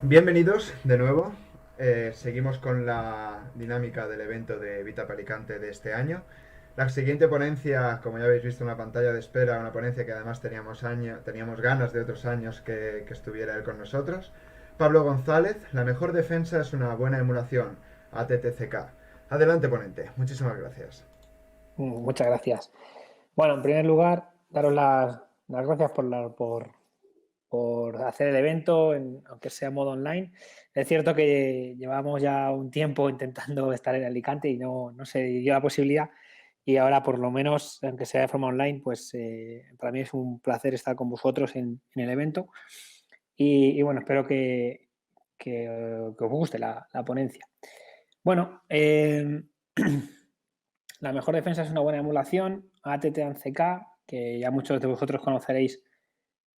Bienvenidos de nuevo. Seguimos con la dinámica del evento de Vita Alicante de este año. La siguiente ponencia, como ya habéis visto en la pantalla de espera, una ponencia que además teníamos ganas de otros años que estuviera él con nosotros. Pablo González, la mejor defensa es una buena emulación, ATTCK. Adelante, ponente. Muchísimas gracias. Muchas gracias. Bueno, en primer lugar, daros las gracias por hacer el evento, aunque sea en modo online. Es cierto que llevamos ya un tiempo intentando estar en Alicante y no se dio la posibilidad. Y ahora, por lo menos, aunque sea de forma online, pues para mí es un placer estar con vosotros en el evento. Y bueno, espero que os guste la ponencia. Bueno, la mejor defensa es una buena emulación, ATT-ANCK, que ya muchos de vosotros conoceréis,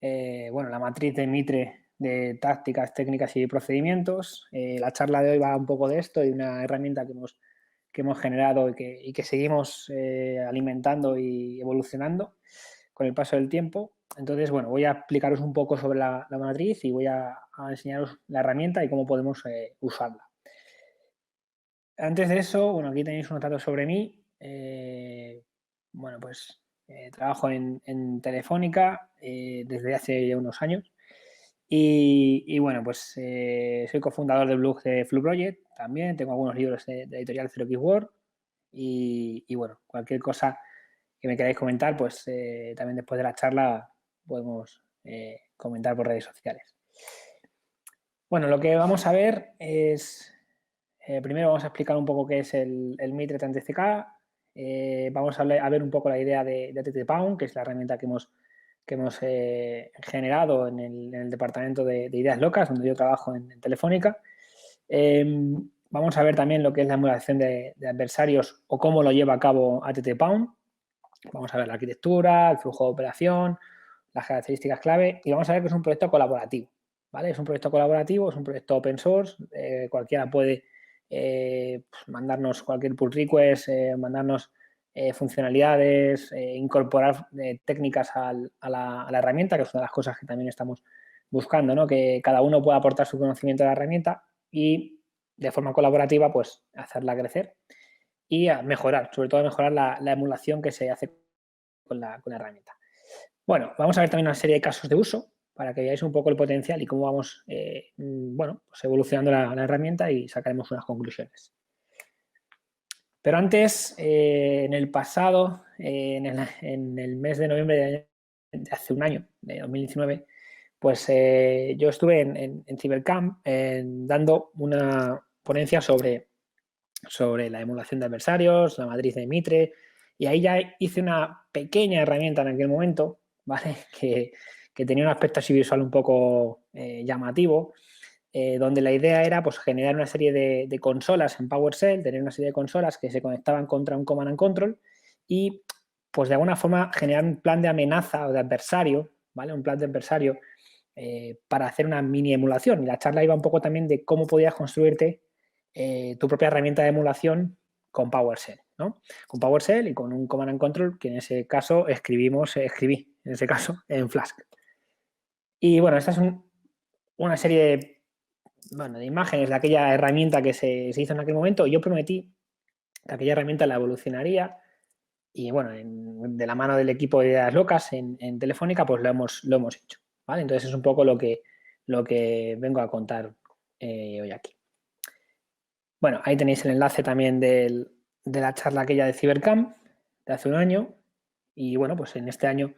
bueno, la matriz de Mitre de tácticas, técnicas y procedimientos. La charla de hoy va un poco de esto, de una herramienta que hemos generado y que seguimos alimentando y evolucionando con el paso del tiempo. Entonces, bueno, voy a explicaros un poco sobre la matriz y voy a enseñaros la herramienta y cómo podemos usarla. Antes de eso, bueno, aquí tenéis unos datos sobre mí. Bueno, pues trabajo en Telefónica desde hace ya unos años. Y bueno, pues soy cofundador del blog de Flu Project también. Tengo algunos libros de editorial Zero Keyword. Y bueno, cualquier cosa que me queráis comentar, pues también después de la charla podemos comentar por redes sociales. Bueno, lo que vamos a ver es primero vamos a explicar un poco qué es el Mitre TNTCK. Vamos a ver un poco la idea de ATT-Pound, que es la herramienta que hemos generado en el departamento de ideas locas, donde yo trabajo en Telefónica. Vamos a ver también lo que es la emulación de adversarios o cómo lo lleva a cabo ATT-Pound. Vamos a ver la arquitectura, el flujo de operación, las características clave y vamos a ver que es un proyecto colaborativo. ¿Vale? Es un proyecto colaborativo, es un proyecto open source, cualquiera puede mandarnos cualquier pull request, mandarnos funcionalidades, incorporar técnicas a la herramienta, que es una de las cosas que también estamos buscando, ¿no? Que cada uno pueda aportar su conocimiento a la herramienta y de forma colaborativa, pues hacerla crecer y a mejorar, sobre todo a mejorar la emulación que se hace con la herramienta. Bueno, vamos a ver también una serie de casos de uso para que veáis un poco el potencial y cómo vamos bueno, pues evolucionando la herramienta y sacaremos unas conclusiones. Pero antes, en el pasado, en el mes de noviembre de hace un año, de 2019, pues yo estuve en Cybercamp dando una ponencia sobre la emulación de adversarios, la matriz de Mitre, y ahí ya hice una pequeña herramienta en aquel momento, ¿vale? Que tenía un aspecto así visual un poco llamativo, donde la idea era pues, generar una serie de consolas en PowerShell, tener una serie de consolas que se conectaban contra un Command and Control y, pues de alguna forma, generar un plan de amenaza o de adversario, ¿vale? Un plan de adversario para hacer una mini emulación. Y la charla iba un poco también de cómo podías construirte tu propia herramienta de emulación con PowerShell, ¿no? Con PowerShell y con un Command and Control que en ese caso escribí, en ese caso, en Flask. Y bueno, esta es una serie de imágenes de aquella herramienta que se hizo en aquel momento. Yo prometí que aquella herramienta la evolucionaría y bueno, de la mano del equipo de ideas locas en Telefónica, pues lo hemos hecho, ¿vale? Entonces es un poco lo que vengo a contar hoy aquí. Bueno, ahí tenéis el enlace también de la charla aquella de Cybercamp de hace un año y bueno, pues en este año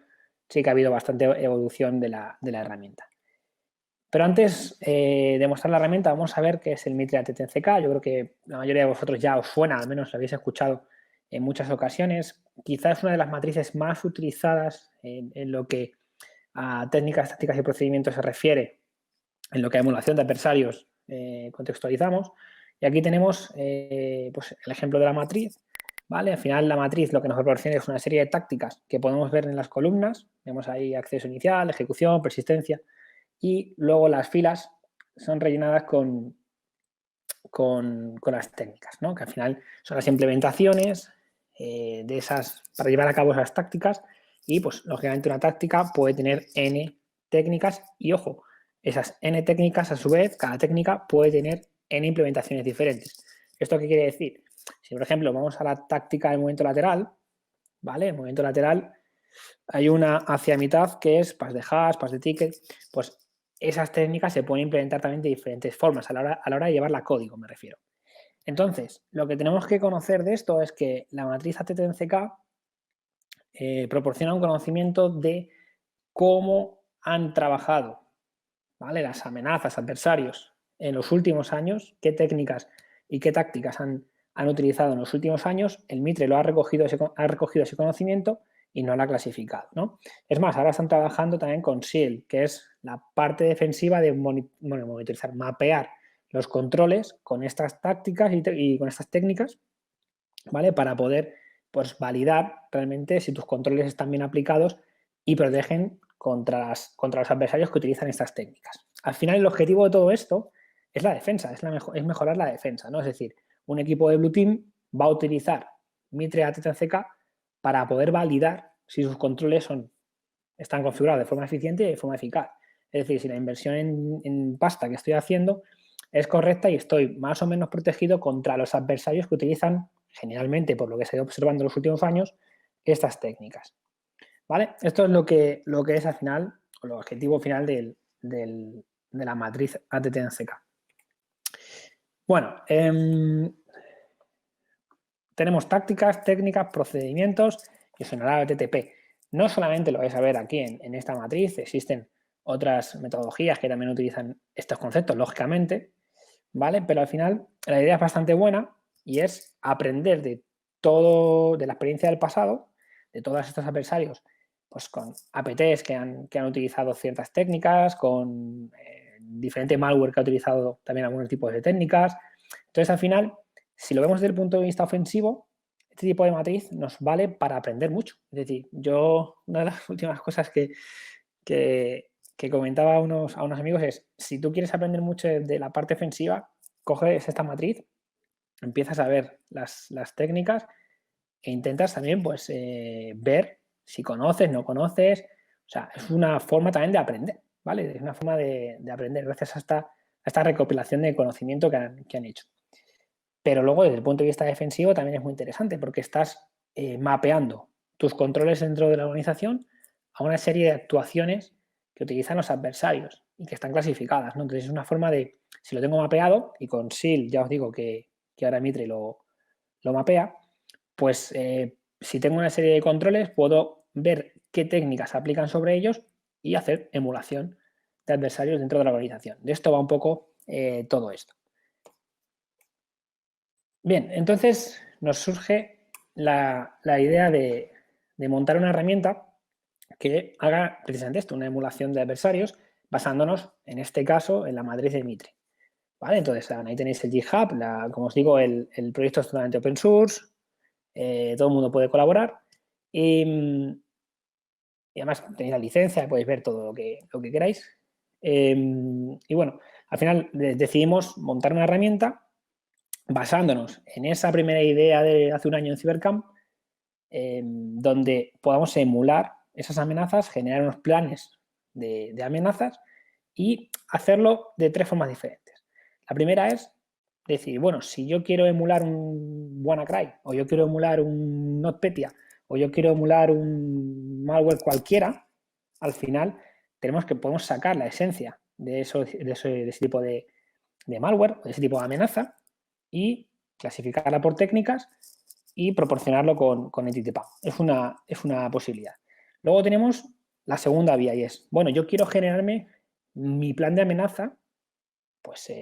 sí que ha habido bastante evolución de la herramienta. Pero antes de mostrar la herramienta, vamos a ver qué es el Mitre ATTCK. Yo creo que la mayoría de vosotros ya os suena, al menos lo habéis escuchado en muchas ocasiones. Quizás es una de las matrices más utilizadas en lo que a técnicas, tácticas y procedimientos se refiere, en lo que a emulación de adversarios contextualizamos. Y aquí tenemos pues el ejemplo de la matriz. ¿Vale? Al final la matriz lo que nos proporciona es una serie de tácticas que podemos ver en las columnas. Vemos ahí acceso inicial, ejecución, persistencia y luego las filas son rellenadas con las técnicas, ¿no? Que al final son las implementaciones de esas, para llevar a cabo esas tácticas y pues lógicamente una táctica puede tener N técnicas y ojo, Esas N técnicas, a su vez, cada técnica puede tener N implementaciones diferentes. ¿Esto qué quiere decir? Si, por ejemplo, vamos a la táctica del movimiento lateral, ¿vale? El movimiento lateral, hay una hacia mitad que es pas de hash, pas de ticket, pues esas técnicas se pueden implementar también de diferentes formas a la hora de llevarla a código, me refiero. Entonces, lo que tenemos que conocer de esto es que la matriz ATTNCK proporciona un conocimiento de cómo han trabajado, ¿vale?, las amenazas, adversarios en los últimos años, qué técnicas y qué tácticas han utilizado en los últimos años. El Mitre ha recogido ese conocimiento y no lo ha clasificado, ¿no? Es más, ahora están trabajando también con SEAL, que es la parte defensiva de monitorizar, mapear los controles con estas tácticas y con estas técnicas, ¿vale?, para poder, pues, validar realmente si tus controles están bien aplicados y protegen contra los adversarios que utilizan estas técnicas. Al final, el objetivo de todo esto es la defensa, es mejorar la defensa, ¿no? Es decir, un equipo de Blue Team va a utilizar Mitre ATTCK para poder validar si sus controles están configurados de forma eficiente y de forma eficaz. Es decir, si la inversión en pasta que estoy haciendo es correcta y estoy más o menos protegido contra los adversarios que utilizan, generalmente, por lo que se ha ido observando en los últimos años, estas técnicas. ¿Vale? Esto es lo que es al final, o el objetivo final de la matriz ATTNCK. Bueno, tenemos tácticas, técnicas, procedimientos y sonará TTP. No solamente lo vais a ver aquí en esta matriz, existen otras metodologías que también utilizan estos conceptos, lógicamente, ¿vale? Pero al final la idea es bastante buena y es aprender de todo, de la experiencia del pasado, de todos estos adversarios, pues con APTs que han utilizado ciertas técnicas, con diferente malware que ha utilizado también algunos tipos de técnicas. Entonces, al final, si lo vemos desde el punto de vista ofensivo, este tipo de matriz nos vale para aprender mucho. Es decir, una de las últimas cosas que comentaba a unos amigos es, si tú quieres aprender mucho de la parte ofensiva, coges esta matriz, empiezas a ver las técnicas e intentas también, pues, ver si conoces, no conoces. O sea, es una forma también de aprender, ¿vale? Es una forma de aprender gracias a esta recopilación de conocimiento que han hecho. Pero luego, desde el punto de vista defensivo, también es muy interesante porque estás mapeando tus controles dentro de la organización a una serie de actuaciones que utilizan los adversarios y que están clasificadas, ¿no? Entonces, es una forma de, si lo tengo mapeado, y con SEAL ya os digo que ahora Mitre lo mapea, pues si tengo una serie de controles, puedo ver qué técnicas se aplican sobre ellos y hacer emulación de adversarios dentro de la organización. De esto va un poco todo esto. Bien, entonces nos surge la idea de montar una herramienta que haga precisamente esto, una emulación de adversarios, basándonos, en este caso, en la matriz de Mitre. ¿Vale? Entonces, ahí tenéis el GitHub, como os digo, el proyecto es totalmente open source, todo el mundo puede colaborar y además tenéis la licencia, podéis ver todo lo que queráis. Y bueno, al final decidimos montar una herramienta basándonos en esa primera idea de hace un año en Cybercamp, donde podamos emular esas amenazas, generar unos planes de amenazas y hacerlo de 3 formas diferentes. La primera es decir, bueno, si yo quiero emular un WannaCry, o yo quiero emular un NotPetya, o yo quiero emular un malware cualquiera, al final podemos sacar la esencia de ese tipo de malware, de ese tipo de amenaza, y clasificarla por técnicas y proporcionarlo con NTTP. Es una posibilidad. Luego tenemos la segunda vía y es, bueno, yo quiero generarme mi plan de amenaza, pues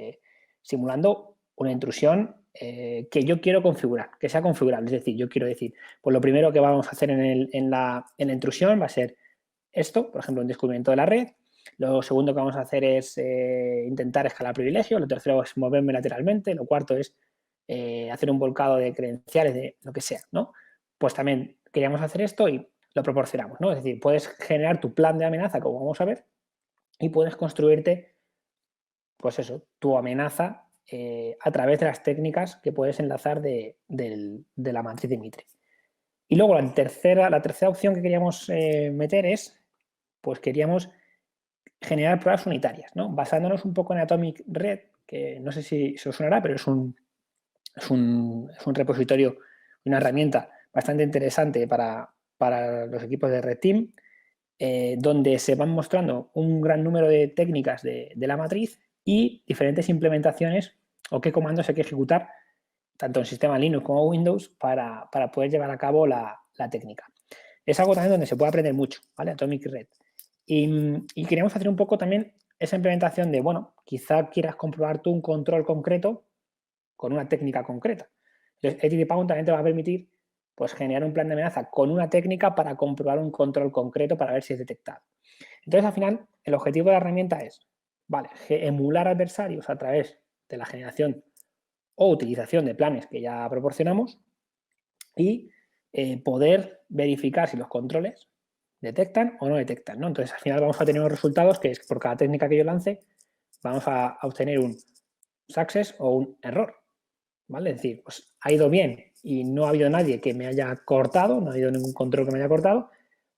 simulando una intrusión que yo quiero configurar, que sea configurable. Es decir, yo quiero decir, pues lo primero que vamos a hacer en la intrusión va a ser esto, por ejemplo, un descubrimiento de la red. Lo segundo que vamos a hacer es intentar escalar privilegios. Lo tercero es moverme lateralmente. Lo cuarto es hacer un volcado de credenciales, de lo que sea, ¿no? Pues también queríamos hacer esto y lo proporcionamos, ¿no? Es decir, puedes generar tu plan de amenaza, como vamos a ver, y puedes construirte, pues eso, tu amenaza a través de las técnicas que puedes enlazar de la matriz de Mitre. Y luego la tercera opción que queríamos meter es, pues queríamos generar pruebas unitarias, ¿no? Basándonos un poco en Atomic Red, que no sé si os sonará, pero es un repositorio, una herramienta bastante interesante para los equipos de Red Team, donde se van mostrando un gran número de técnicas de la matriz y diferentes implementaciones o qué comandos hay que ejecutar tanto en sistema Linux como Windows para poder llevar a cabo la técnica. Es algo también donde se puede aprender mucho, ¿vale? Atomic Red. Y queríamos hacer un poco también esa implementación de, bueno, quizá quieras comprobar tú un control concreto con una técnica concreta. Entonces, ATT-Pound también te va a permitir pues, generar un plan de amenaza con una técnica para comprobar un control concreto para ver si es detectado. Entonces, al final, el objetivo de la herramienta es, vale, emular adversarios a través de la generación o utilización de planes que ya proporcionamos y poder verificar si los controles detectan o no detectan, ¿no? Entonces, al final vamos a tener unos resultados que es por cada técnica que yo lance, vamos a obtener un success o un error, ¿vale? Es decir, pues ha ido bien y no ha habido nadie que me haya cortado, no ha habido ningún control que me haya cortado,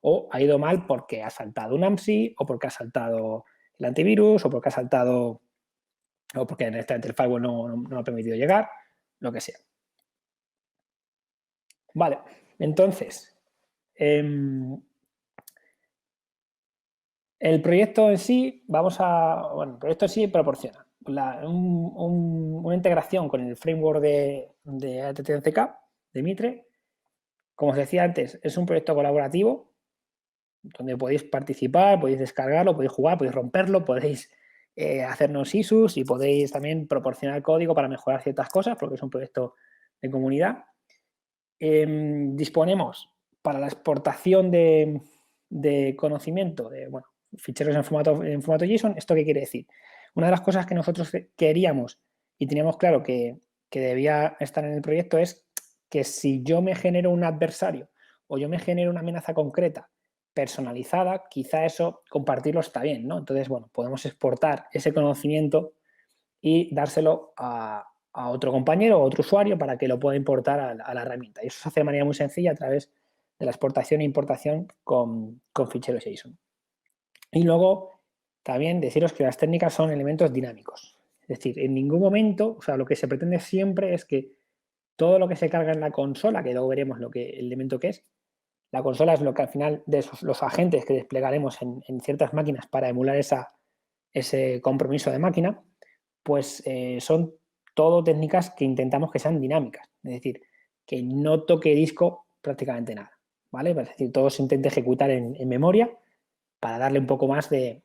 o ha ido mal porque ha saltado un AMSI, o porque ha saltado el antivirus, o porque ha saltado, o porque directamente el firewall no ha permitido llegar, lo que sea. Vale, entonces, el proyecto en sí, el proyecto en sí proporciona una integración con el framework de ATTNCK, de Mitre. Como os decía antes, es un proyecto colaborativo donde podéis participar, podéis descargarlo, podéis jugar, podéis romperlo, podéis hacernos issues y podéis también proporcionar código para mejorar ciertas cosas, porque es un proyecto de comunidad. Disponemos para la exportación de conocimiento, de ficheros en formato JSON. ¿Esto qué quiere decir? Una de las cosas que nosotros queríamos y teníamos claro que debía estar en el proyecto es que si yo me genero un adversario o yo me genero una amenaza concreta personalizada, quizá eso compartirlo está bien, ¿no? Entonces, bueno, podemos exportar ese conocimiento y dárselo a otro compañero o otro usuario para que lo pueda importar a la herramienta. Y eso se hace de manera muy sencilla a través de la exportación e importación con ficheros JSON. Y luego también deciros que las técnicas son elementos dinámicos. Es decir, en ningún momento, o sea, lo que se pretende siempre es que todo lo que se carga en la consola, que luego veremos el elemento que es, la consola es lo que al final de los agentes que desplegaremos en ciertas máquinas para emular ese compromiso de máquina, pues son todo técnicas que intentamos que sean dinámicas, es decir, que no toque disco prácticamente nada, ¿vale? Es decir, todo se intenta ejecutar en memoria para darle un poco más de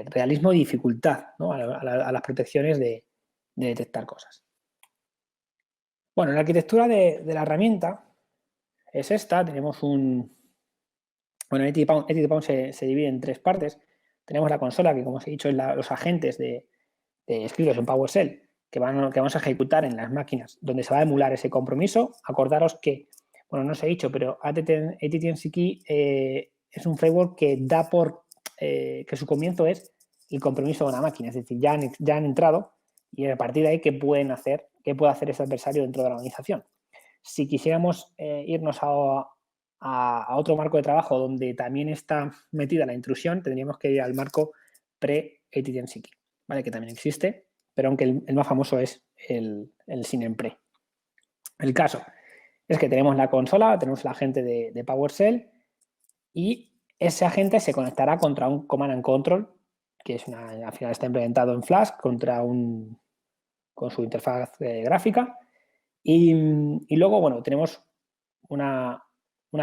realismo y dificultad, ¿no? a las protecciones de detectar cosas. Bueno, la arquitectura de la herramienta es esta. Tenemos Bueno, ATT-Pound se divide en tres partes. Tenemos la consola, que como os he dicho, es los agentes escritos en PowerShell que vamos a ejecutar en las máquinas, donde se va a emular ese compromiso. Acordaros que, bueno, no os he dicho, pero ATT&CKey es un framework que da que su comienzo es el compromiso de una máquina, es decir, ya han entrado y a partir de ahí, ¿qué puede hacer ese adversario dentro de la organización? Si quisiéramos irnos a otro marco de trabajo donde también está metida la intrusión, tendríamos que ir al marco pre-ATT&CKey, ¿vale? Que también existe, pero aunque el más famoso es el sin pre. El caso es que tenemos la consola, tenemos el agente de PowerShell y ese agente se conectará contra un Command and Control, que al final está implementado en Flash, con su interfaz gráfica. Y luego, bueno, tenemos una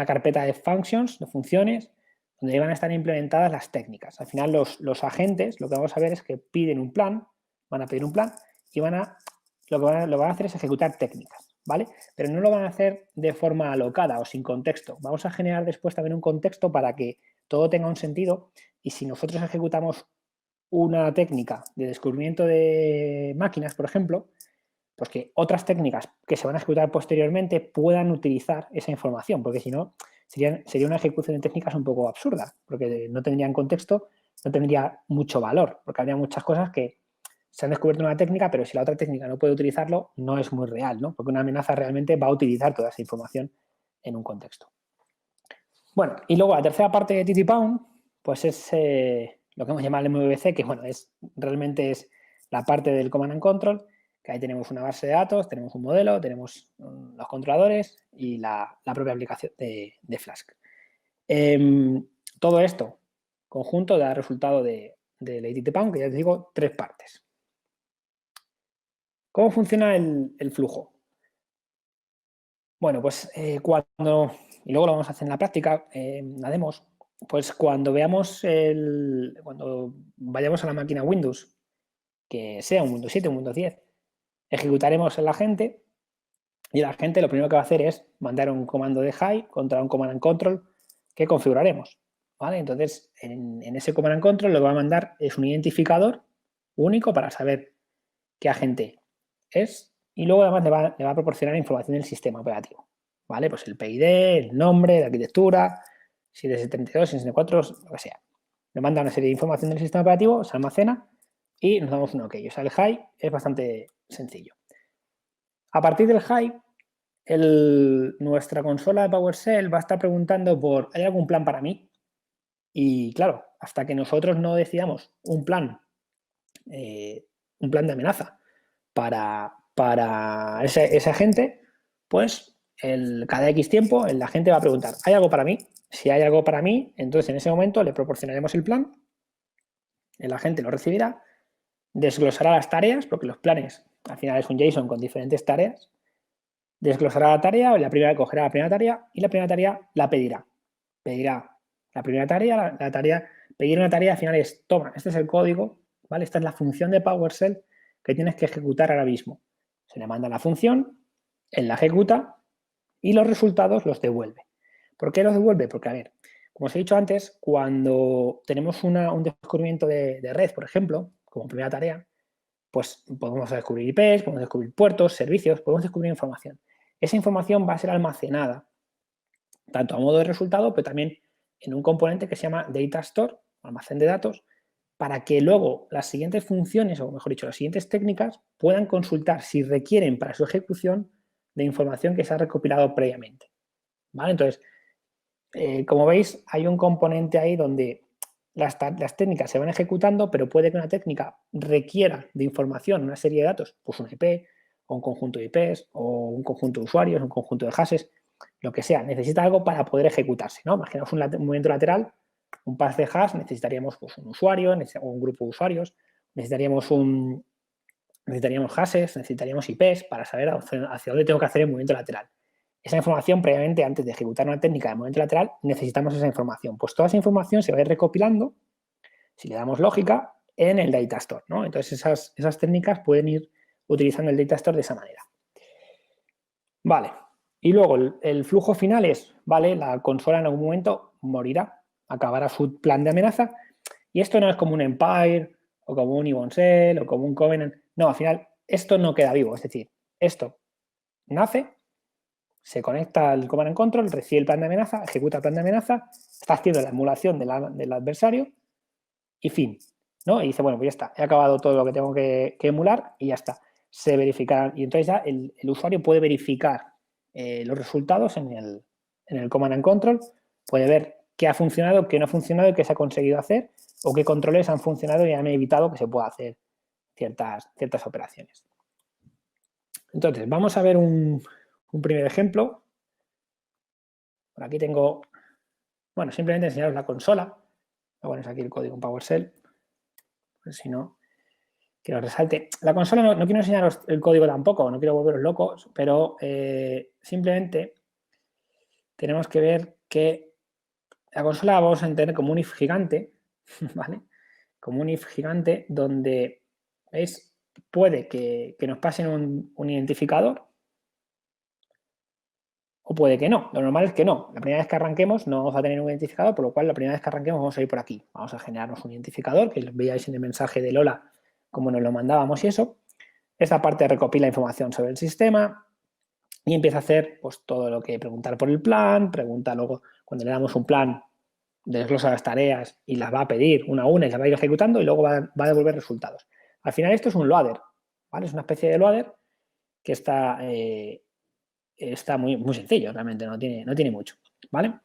carpeta de functions, de funciones, donde van a estar implementadas las técnicas. Al final, los agentes, lo que vamos a ver es que piden un plan, van a pedir un plan y lo que van a hacer es ejecutar técnicas, ¿vale? Pero no lo van a hacer de forma alocada o sin contexto. Vamos a generar después también un contexto para que todo tenga un sentido y si nosotros ejecutamos una técnica de descubrimiento de máquinas, por ejemplo, pues que otras técnicas que se van a ejecutar posteriormente puedan utilizar esa información, porque si no, sería una ejecución de técnicas un poco absurda, porque no tendrían contexto, no tendría mucho valor, porque habría muchas cosas que se han descubierto una técnica, pero si la otra técnica no puede utilizarlo, no es muy real, ¿no? Porque una amenaza realmente va a utilizar toda esa información en un contexto. Bueno, y luego la tercera parte de ATT-Pound, pues es lo que hemos llamado el MVC, que bueno, realmente es la parte del Command and Control, que ahí tenemos una base de datos, tenemos un modelo, tenemos los controladores y la propia aplicación de Flask. Todo esto conjunto da resultado del ATTPound, que ya te digo, 3 partes. ¿Cómo funciona el flujo? Bueno, pues cuando, y luego lo vamos a hacer en la práctica, la demos, pues cuando veamos cuando vayamos a la máquina Windows, que sea un Windows 7, un Windows 10, ejecutaremos el agente y el agente lo primero que va a hacer es mandar un comando de high contra un command and control que configuraremos, ¿vale? Entonces, en ese command and control lo que va a mandar es un identificador único para saber qué agente es y luego además le va a proporcionar información del sistema operativo, ¿vale? Pues el PID, el nombre, la arquitectura, si es de 72, si es de 4, lo que sea. Le manda una serie de información del sistema operativo, se almacena y nos damos un OK. O sea, el high es bastante sencillo. A partir del high, nuestra consola de PowerShell va a estar preguntando por ¿hay algún plan para mí? Y claro, hasta que nosotros no decidamos un plan de amenaza para ese agente, pues cada X tiempo el agente va a preguntar, ¿hay algo para mí? Si hay algo para mí, entonces en ese momento le proporcionaremos el plan, el agente lo recibirá, desglosará las tareas, porque los planes al final es un JSON con diferentes tareas, desglosará la tarea, cogerá la primera tarea y la primera tarea la pedirá. Pedirá la primera tarea, pedir una tarea al final es, toma, este es el código, ¿vale? Esta es la función de PowerShell que tienes que ejecutar ahora mismo. Se le manda la función, él la ejecuta y los resultados los devuelve. ¿Por qué los devuelve? Porque, a ver, como os he dicho antes, cuando tenemos un descubrimiento de red, por ejemplo, como primera tarea, pues podemos descubrir IPs, podemos descubrir puertos, servicios, podemos descubrir información. Esa información va a ser almacenada tanto a modo de resultado, pero también en un componente que se llama Data Store, almacén de datos, para que luego las siguientes funciones, o mejor dicho, las siguientes técnicas, puedan consultar si requieren para su ejecución de información que se ha recopilado previamente. ¿Vale? Entonces, como veis, hay un componente ahí donde las técnicas se van ejecutando, pero puede que una técnica requiera de información, una serie de datos, pues un IP, o un conjunto de IPs, o un conjunto de usuarios, un conjunto de hashes, lo que sea, necesita algo para poder ejecutarse, ¿no? Imaginaos un movimiento lateral, un path de hash, necesitaríamos pues, un usuario, o un grupo de usuarios, necesitaríamos hashes, necesitaríamos IPs para saber hacia dónde tengo que hacer el movimiento lateral. Esa información, previamente, antes de ejecutar una técnica de movimiento lateral, necesitamos esa información. Pues toda esa información se va a ir recopilando, si le damos lógica, en el Data Store, ¿no? Entonces, esas técnicas pueden ir utilizando el Data Store de esa manera. Vale. Y luego, el flujo final es, vale, la consola en algún momento morirá, acabará su plan de amenaza, y esto no es como un Empire, o como un Iboncell, o como un Covenant. No, al final, esto no queda vivo. Es decir, esto nace, se conecta al Command and Control, recibe el plan de amenaza, ejecuta el plan de amenaza, está haciendo la emulación del adversario y fin, ¿no? Y dice, bueno, pues ya está, he acabado todo lo que tengo que emular y ya está. Se verificarán y entonces ya el usuario puede verificar los resultados en el Command and Control, puede ver qué ha funcionado, qué no ha funcionado y qué se ha conseguido hacer o qué controles han funcionado y han evitado que se pueda hacer ciertas operaciones. Entonces, vamos a ver un primer ejemplo. Por aquí tengo, bueno, simplemente enseñaros la consola. Voy a poner aquí el código en PowerShell, pues si no, que os resalte. La consola no quiero enseñaros el código tampoco, no quiero volveros locos, pero simplemente tenemos que ver que la consola vamos a entender como un if gigante, ¿vale? Como un if gigante donde, ¿veis? Puede que nos pasen un identificador o puede que no. Lo normal es que no. La primera vez que arranquemos no vamos a tener un identificador, por lo cual la primera vez que arranquemos vamos a ir por aquí. Vamos a generarnos un identificador, que veáis en el mensaje de Lola cómo nos lo mandábamos y eso. Esta parte recopila información sobre el sistema y empieza a hacer pues, todo lo que preguntar por el plan, pregunta luego, cuando le damos un plan, desglosa las tareas y las va a pedir una a una y las va a ir ejecutando y luego va a devolver resultados. Al final esto es un loader, ¿vale? Es una especie de loader que está muy, muy sencillo, realmente no tiene mucho, ¿vale?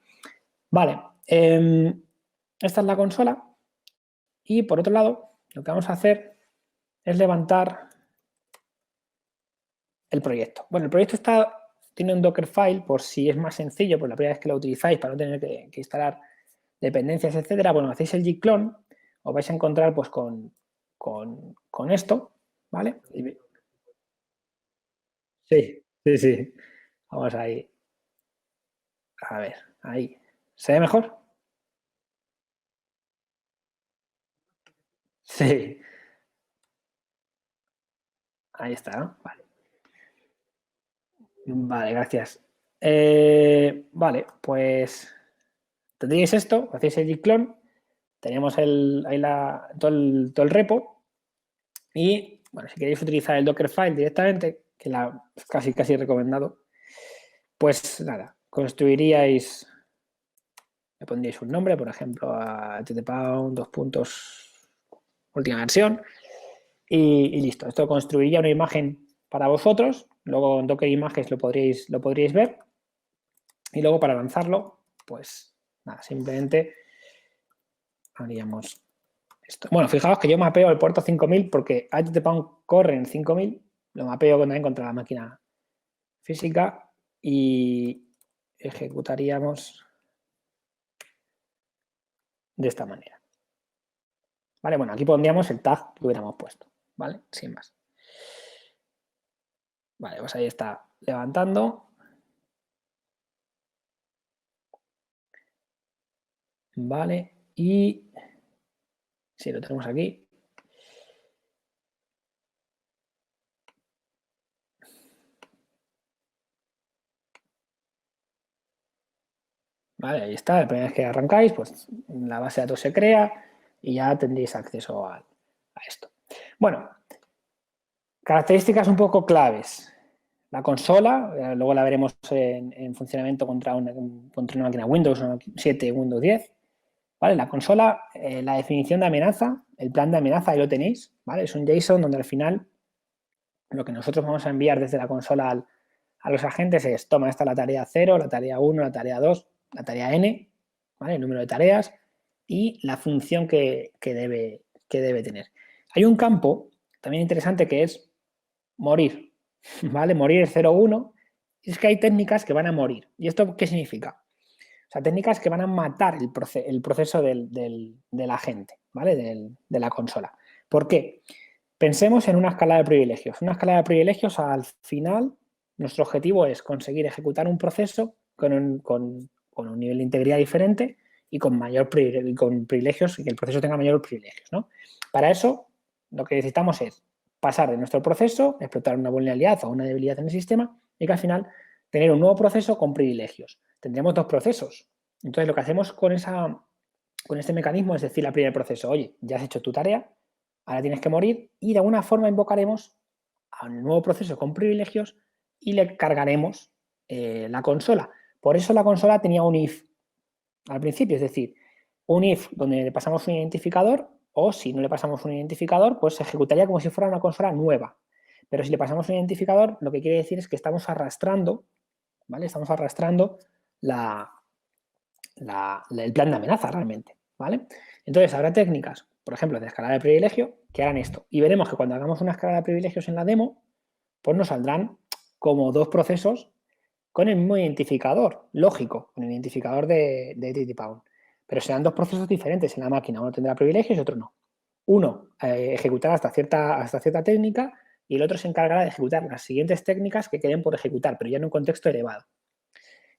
Vale, esta es la consola Y por otro lado, lo que vamos a hacer es levantar el proyecto. Bueno, el proyecto tiene un Dockerfile por si es más sencillo, por la primera vez que lo utilizáis para no tener que instalar dependencias, etcétera. Bueno, hacéis el gclone, os vais a encontrar pues con esto, ¿vale? Sí, sí, sí. Vamos ahí. A ver, ahí. ¿Se ve mejor? Sí. Ahí está, ¿no? Vale. Vale, gracias. Vale, pues tendríais esto, hacéis el gclone, tenemos ahí todo el repo y, bueno, si queréis utilizar el Dockerfile directamente, que casi recomendado, pues nada, construiríais, le pondríais un nombre, por ejemplo, a ttpound, última versión, y listo. Esto construiría una imagen para vosotros, luego en Docker Images lo podríais ver, y luego para lanzarlo, pues nada, simplemente haríamos esto. Bueno, fijaos que yo mapeo el puerto 5000 porque ttpound corre en 5000, lo mapeo también contra la máquina física y ejecutaríamos de esta manera. Vale, bueno, aquí pondríamos el tag que hubiéramos puesto, ¿vale? Sin más. Vale, pues ahí está levantando. Vale, y sí, lo tenemos aquí. Vale, ahí está, la primera vez que arrancáis, pues la base de datos se crea y ya tendréis acceso a esto. Bueno, características un poco claves. La consola, luego la veremos en funcionamiento contra una máquina Windows 7, Windows 10. ¿Vale? La consola, la definición de amenaza, el plan de amenaza, ahí lo tenéis, ¿vale? Es un JSON donde al final lo que nosotros vamos a enviar desde la consola a los agentes es, toma, esta la tarea 0, la tarea 1, la tarea 2, la tarea n, ¿vale? El número de tareas y la función que debe tener. Hay un campo también interesante que es morir, ¿vale? Morir es 0, 1. Y es que hay técnicas que van a morir. ¿Y esto qué significa? O sea, técnicas que van a matar el proceso del agente, ¿vale? De la consola. ¿Por qué? Pensemos en una escala de privilegios. Una escala de privilegios, al final, nuestro objetivo es conseguir ejecutar un proceso con un nivel de integridad diferente y con con privilegios, y que el proceso tenga mayor privilegios, ¿no? Para eso, lo que necesitamos es pasar de nuestro proceso, explotar una vulnerabilidad o una debilidad en el sistema y que al final tener un nuevo proceso con privilegios. Tendremos dos procesos. Entonces, lo que hacemos con este mecanismo es decir al primer proceso, oye, ya has hecho tu tarea, ahora tienes que morir y de alguna forma invocaremos a un nuevo proceso con privilegios y le cargaremos la consola. Por eso la consola tenía un if al principio, es decir, un if donde le pasamos un identificador o si no le pasamos un identificador, pues se ejecutaría como si fuera una consola nueva. Pero si le pasamos un identificador, lo que quiere decir es que estamos arrastrando, ¿vale? Estamos arrastrando el plan de amenaza realmente, ¿vale? Entonces habrá técnicas, por ejemplo, de escala de privilegio, que harán esto. Y veremos que cuando hagamos una escala de privilegios en la demo, pues nos saldrán como dos procesos con el mismo identificador, lógico, con el identificador de ttpound. Pero serán dos procesos diferentes en la máquina. Uno tendrá privilegios y otro no. Uno ejecutará hasta cierta técnica y el otro se encargará de ejecutar las siguientes técnicas que queden por ejecutar, pero ya en un contexto elevado.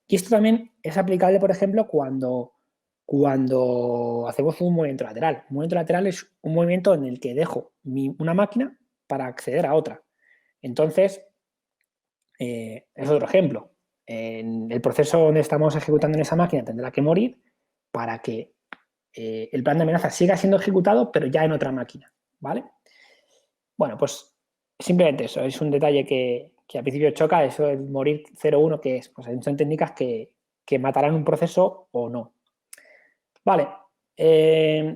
Y esto también es aplicable, por ejemplo, cuando hacemos un movimiento lateral. Un movimiento lateral es un movimiento en el que dejo una máquina para acceder a otra. Entonces, es otro ejemplo. En el proceso donde estamos ejecutando en esa máquina tendrá que morir para que el plan de amenaza siga siendo ejecutado, pero ya en otra máquina, ¿vale? Bueno, pues simplemente eso, es un detalle que al principio choca, eso del morir 0-1, que es, pues son técnicas que matarán un proceso o no. Vale,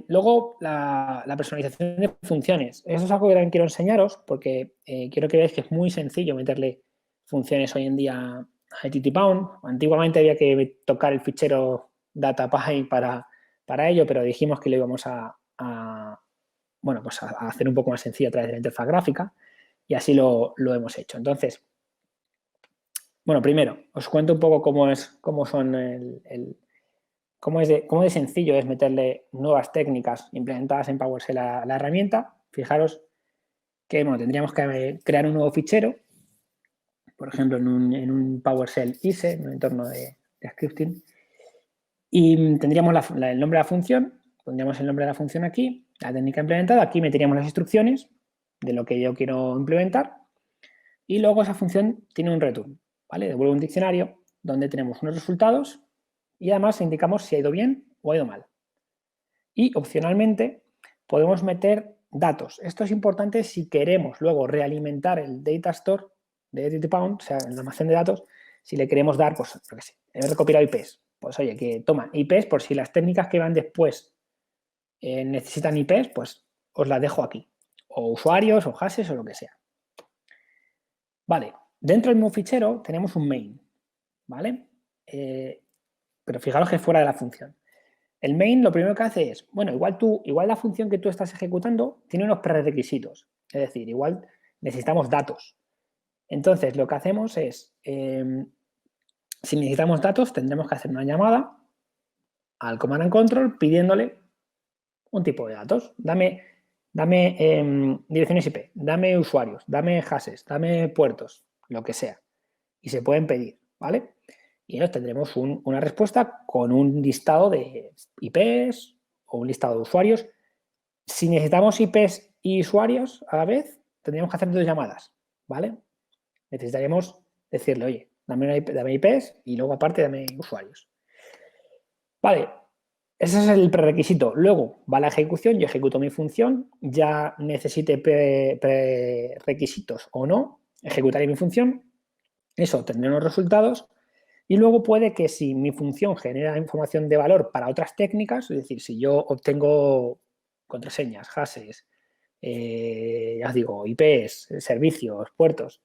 luego la personalización de funciones. Eso es algo que también quiero enseñaros porque quiero que veáis que es muy sencillo meterle funciones hoy en día a ttpound. Antiguamente había que tocar el fichero datapy para ello, pero dijimos que lo íbamos a bueno, pues a hacer un poco más sencillo a través de la interfaz gráfica y así lo hemos hecho. Entonces, bueno, primero, os cuento un poco cómo son cómo de sencillo es meterle nuevas técnicas implementadas en PowerShell a la herramienta. Fijaros que bueno, tendríamos que crear un nuevo fichero, por ejemplo, en un PowerShell ISE, en un entorno de scripting, y tendríamos el nombre de la función, pondríamos el nombre de la función aquí, la técnica implementada, aquí meteríamos las instrucciones de lo que yo quiero implementar y luego esa función tiene un return, ¿vale? Devuelve un diccionario donde tenemos unos resultados y además indicamos si ha ido bien o ha ido mal. Y opcionalmente podemos meter datos. Esto es importante si queremos luego realimentar el data store de DTPound, o sea, el almacén de datos, si le queremos dar, pues, yo qué sé, he recopilado IPs. Pues oye, que toma IPs por si las técnicas que van después necesitan IPs, pues os las dejo aquí. O usuarios, o hashes, o lo que sea. Vale, dentro del mismo fichero tenemos un main, ¿vale? Pero fijaros que es fuera de la función. El main lo primero que hace es, bueno, igual la función que tú estás ejecutando tiene unos prerequisitos. Es decir, igual necesitamos datos. Entonces, lo que hacemos es, si necesitamos datos, tendremos que hacer una llamada al command and control pidiéndole un tipo de datos. Dame direcciones IP, dame usuarios, dame hashes, dame puertos, lo que sea. Y se pueden pedir, ¿vale? Y entonces tendremos una respuesta con un listado de IPs o un listado de usuarios. Si necesitamos IPs y usuarios a la vez, tendríamos que hacer 2 llamadas, ¿vale? Necesitaríamos decirle, oye, dame IPs y luego aparte dame usuarios. Vale, ese es el prerequisito. Luego va la ejecución, yo ejecuto mi función, ya necesite prerequisitos o no, ejecutaré mi función, eso tendré unos resultados y luego puede que si mi función genera información de valor para otras técnicas, es decir, si yo obtengo contraseñas, hashes, ya os digo, IPs, servicios, puertos,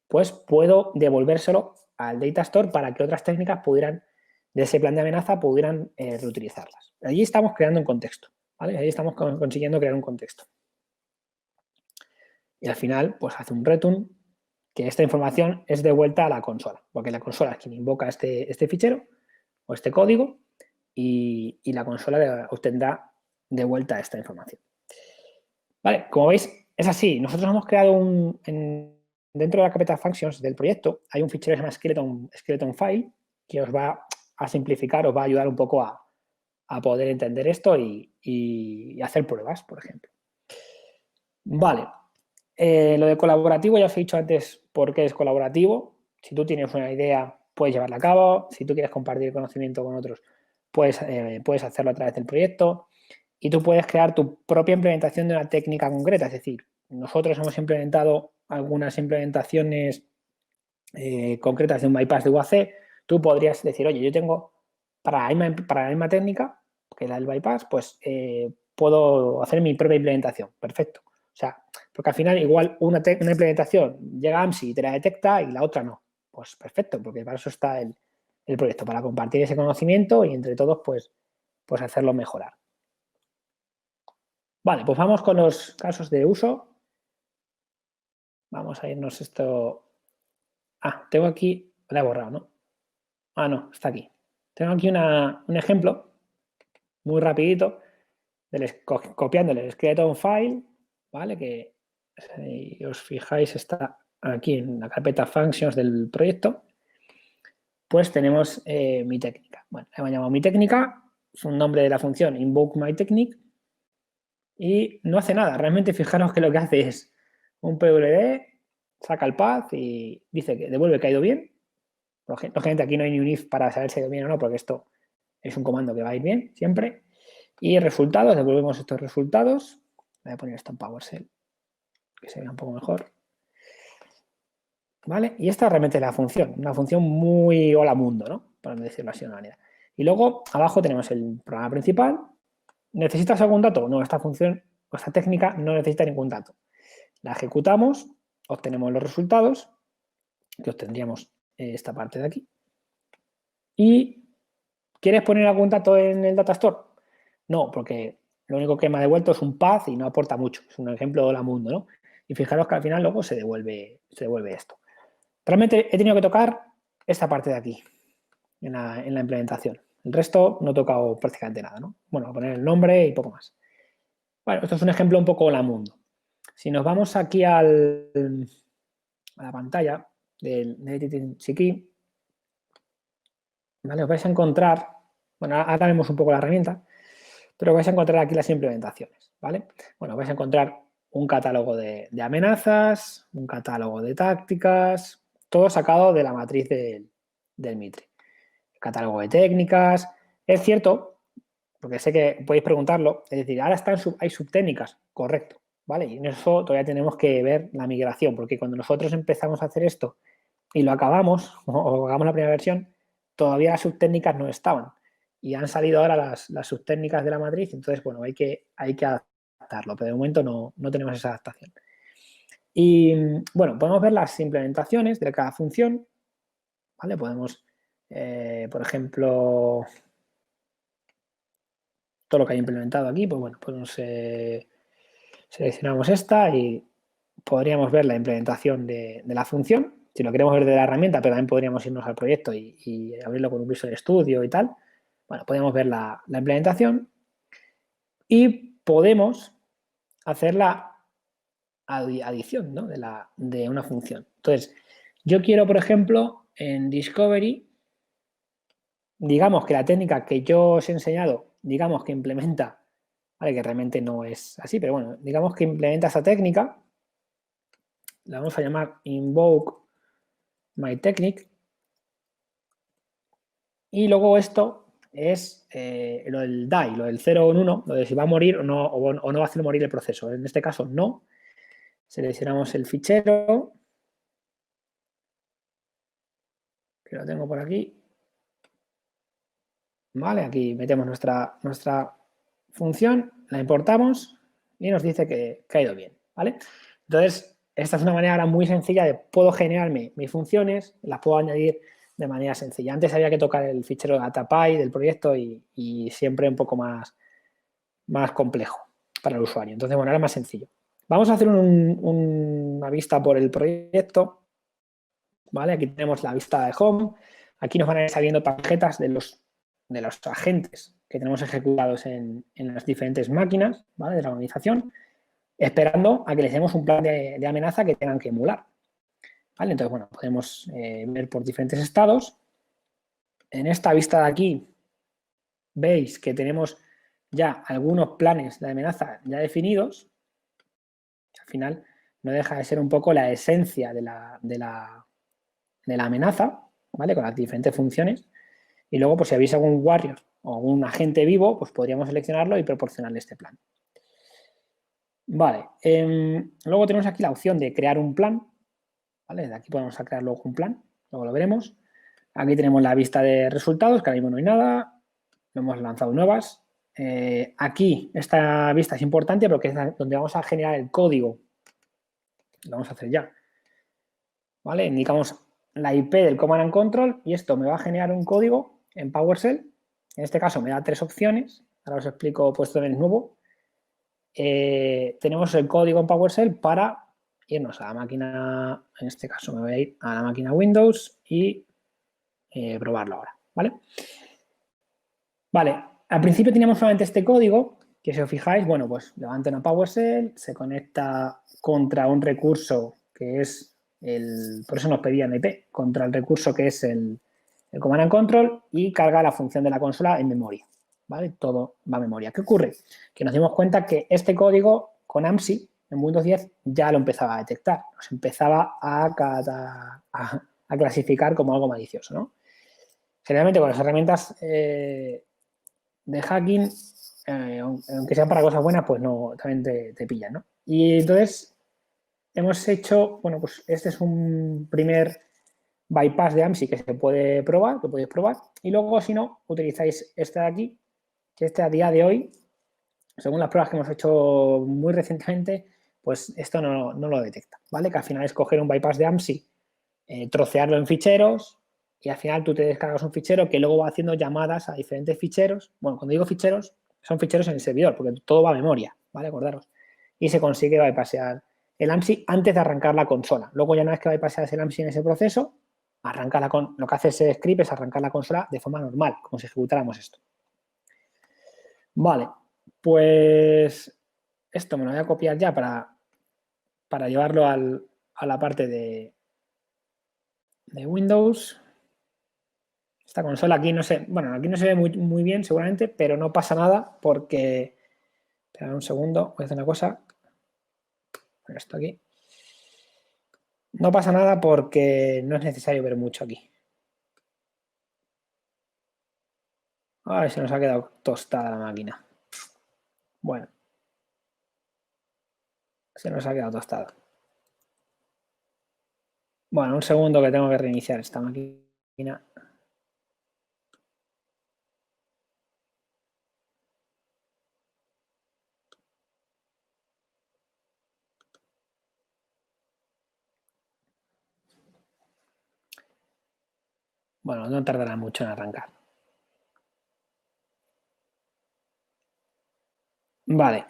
pues puedo devolvérselo al data store para que otras técnicas pudieran, de ese plan de amenaza, pudieran reutilizarlas. Allí estamos creando un contexto, ¿vale? Ahí estamos consiguiendo crear un contexto. Y al final, pues hace un return que esta información es devuelta a la consola, porque la consola es quien invoca este fichero o este código y la consola obtendrá de vuelta esta información. Vale, como veis, es así. Nosotros hemos creado dentro de la carpeta functions del proyecto, hay un fichero que se llama skeleton file, que os va a simplificar, os va a ayudar un poco a poder entender esto y hacer pruebas, por ejemplo. Vale, lo de colaborativo ya os he dicho antes por qué es colaborativo. Si tú tienes una idea, puedes llevarla a cabo. Si tú quieres compartir conocimiento con otros, puedes hacerlo a través del proyecto. Y tú puedes crear tu propia implementación de una técnica concreta. Es decir, nosotros hemos implementado algunas implementaciones concretas de un bypass de UAC. Tú podrías decir, oye, yo tengo para la misma técnica, que la del bypass, pues puedo hacer mi propia implementación. Perfecto. O sea, porque al final igual una implementación llega a AMSI y te la detecta y la otra no. Pues perfecto, porque para eso está el proyecto, para compartir ese conocimiento y entre todos pues hacerlo mejorar. Vale, pues vamos con los casos de uso. Vamos a irnos esto... Ah, tengo aquí... La he borrado, ¿no? Ah, no, está aquí. Tengo aquí un ejemplo muy rapidito copiándole el skeleton file, ¿vale? Que si os fijáis está aquí en la carpeta functions del proyecto. Pues tenemos mi técnica. Bueno, le hemos llamado mi técnica, es un nombre de la función invoke my technique y no hace nada. Realmente fijaros que lo que hace es un PWD, saca el path y dice que devuelve que ha ido bien. Lógicamente aquí no hay ni un if para saber si ha ido bien o no, porque esto es un comando que va a ir bien siempre. Y resultados, devolvemos estos resultados. Voy a poner esto en PowerShell, que se vea un poco mejor. ¿Vale? Y esta realmente es la función, una función muy hola mundo, ¿no? Para decirlo así de una manera. Y luego abajo tenemos el programa principal. ¿Necesitas algún dato? No, esta función, esta técnica no necesita ningún dato. La ejecutamos, obtenemos los resultados, que obtendríamos esta parte de aquí. ¿Y quieres poner algún dato en el data store? No, porque lo único que me ha devuelto es un path y no aporta mucho. Es un ejemplo del mundo, ¿no? Y fijaros que al final luego se devuelve esto. Realmente he tenido que tocar esta parte de aquí, en la implementación. El resto no he tocado prácticamente nada, ¿no? Bueno, poner el nombre y poco más. Bueno, esto es un ejemplo un poco la mundo. Si nos vamos aquí a la pantalla del Editing Key, ¿vale? Os vais a encontrar, bueno, ahora vemos un poco la herramienta, pero vais a encontrar aquí las implementaciones, ¿vale? Bueno, vais a encontrar un catálogo de amenazas, un catálogo de tácticas, todo sacado de la matriz del Mitre. Catálogo de técnicas. Es cierto, porque sé que podéis preguntarlo, es decir, ahora hay subtécnicas, correcto, ¿vale? Y en eso todavía tenemos que ver la migración, porque cuando nosotros empezamos a hacer esto y lo acabamos, o hagamos la primera versión, todavía las subtécnicas no estaban. Y han salido ahora las subtécnicas de la matriz, entonces, bueno, hay que adaptarlo, pero de momento no tenemos esa adaptación. Y, bueno, podemos ver las implementaciones de cada función, ¿vale? Podemos, por ejemplo, todo lo que hay implementado aquí, pues bueno, pues seleccionamos esta y podríamos ver la implementación de la función. Si lo queremos ver de la herramienta, pero también podríamos irnos al proyecto y abrirlo con un Visual Studio y tal. Bueno, podemos ver la implementación y podemos hacer la adición, ¿no? de una función. Entonces, yo quiero, por ejemplo, en Discovery, digamos que la técnica que yo os he enseñado, digamos que implementa, ¿vale? Que realmente no es así, pero bueno, digamos que implementa esa técnica, la vamos a llamar invoke my technique, y luego esto es lo del die, lo del 0 o 1, lo de si va a morir o no va a hacer morir el proceso. En este caso no. Seleccionamos el fichero, que lo tengo por aquí. Vale, aquí metemos nuestra función, la importamos y nos dice que ha ido bien, ¿vale? Entonces, esta es una manera ahora muy sencilla de puedo generarme mis funciones, las puedo añadir de manera sencilla. Antes había que tocar el fichero datapy del proyecto y siempre un poco más complejo para el usuario. Entonces, bueno, ahora es más sencillo. Vamos a hacer una vista por el proyecto, ¿vale? Aquí tenemos la vista de home. Aquí nos van a ir saliendo tarjetas de los agentes que tenemos ejecutados en las diferentes máquinas, ¿vale? De la organización, esperando a que les demos un plan de amenaza que tengan que emular, ¿vale? Entonces, bueno, podemos ver por diferentes estados. En esta vista de aquí veis que tenemos ya algunos planes de amenaza ya definidos. Al final no deja de ser un poco la esencia de la amenaza, ¿vale? Con las diferentes funciones. Y luego, pues si habéis algún warrior o algún agente vivo, pues podríamos seleccionarlo y proporcionarle este plan. Vale. Luego tenemos aquí la opción de crear un plan. ¿Vale? De aquí podemos crear luego un plan. Luego lo veremos. Aquí tenemos la vista de resultados, que ahora mismo no hay nada. No hemos lanzado nuevas. Aquí esta vista es importante porque es donde vamos a generar el código. Lo vamos a hacer ya. ¿Vale? Indicamos la IP del Command and Control y esto me va a generar un código en PowerShell. En este caso me da 3 opciones. Ahora os explico puesto en el nuevo. Tenemos el código en PowerShell para irnos a la máquina, en este caso me voy a ir a la máquina Windows y probarlo ahora, ¿vale? Vale, al principio teníamos solamente este código, que si os fijáis, bueno, pues levanta una PowerShell, se conecta contra un recurso que es por eso nos pedían IP, contra el recurso que es el Command and Control y carga la función de la consola en memoria, ¿vale? Todo va a memoria. ¿Qué ocurre? Que nos dimos cuenta que este código con AMSI en Windows 10 ya lo empezaba a detectar, nos empezaba a clasificar como algo malicioso, ¿no? Generalmente con las herramientas de hacking, aunque sean para cosas buenas, pues no, también te pillan, ¿no? Y entonces hemos hecho, bueno, pues este es un primer bypass de AMSI que se puede probar, que podéis probar, y luego si no, utilizáis este de aquí, que este a día de hoy, según las pruebas que hemos hecho muy recientemente, pues esto no lo detecta, ¿vale? Que al final es coger un bypass de AMSI, trocearlo en ficheros, y al final tú te descargas un fichero que luego va haciendo llamadas a diferentes ficheros. Bueno, cuando digo ficheros, son ficheros en el servidor, porque todo va a memoria, ¿vale? Acordaros. Y se consigue bypassear el AMSI antes de arrancar la consola. Luego ya una vez que bypasseas el AMSI en ese proceso, lo que hace ese script es arrancar la consola de forma normal, como si ejecutáramos esto. Vale, pues esto me lo voy a copiar ya para llevarlo a la parte de Windows. Esta consola aquí no se, bueno, aquí no se ve muy bien seguramente, pero no pasa nada porque, espera un segundo, voy a hacer una cosa, poner esto aquí. No pasa nada porque no es necesario ver mucho aquí. Ay, se nos ha quedado tostada la máquina. Bueno, se nos ha quedado tostada. Bueno, un segundo que tengo que reiniciar esta máquina. Bueno, no tardará mucho en arrancar. Vale,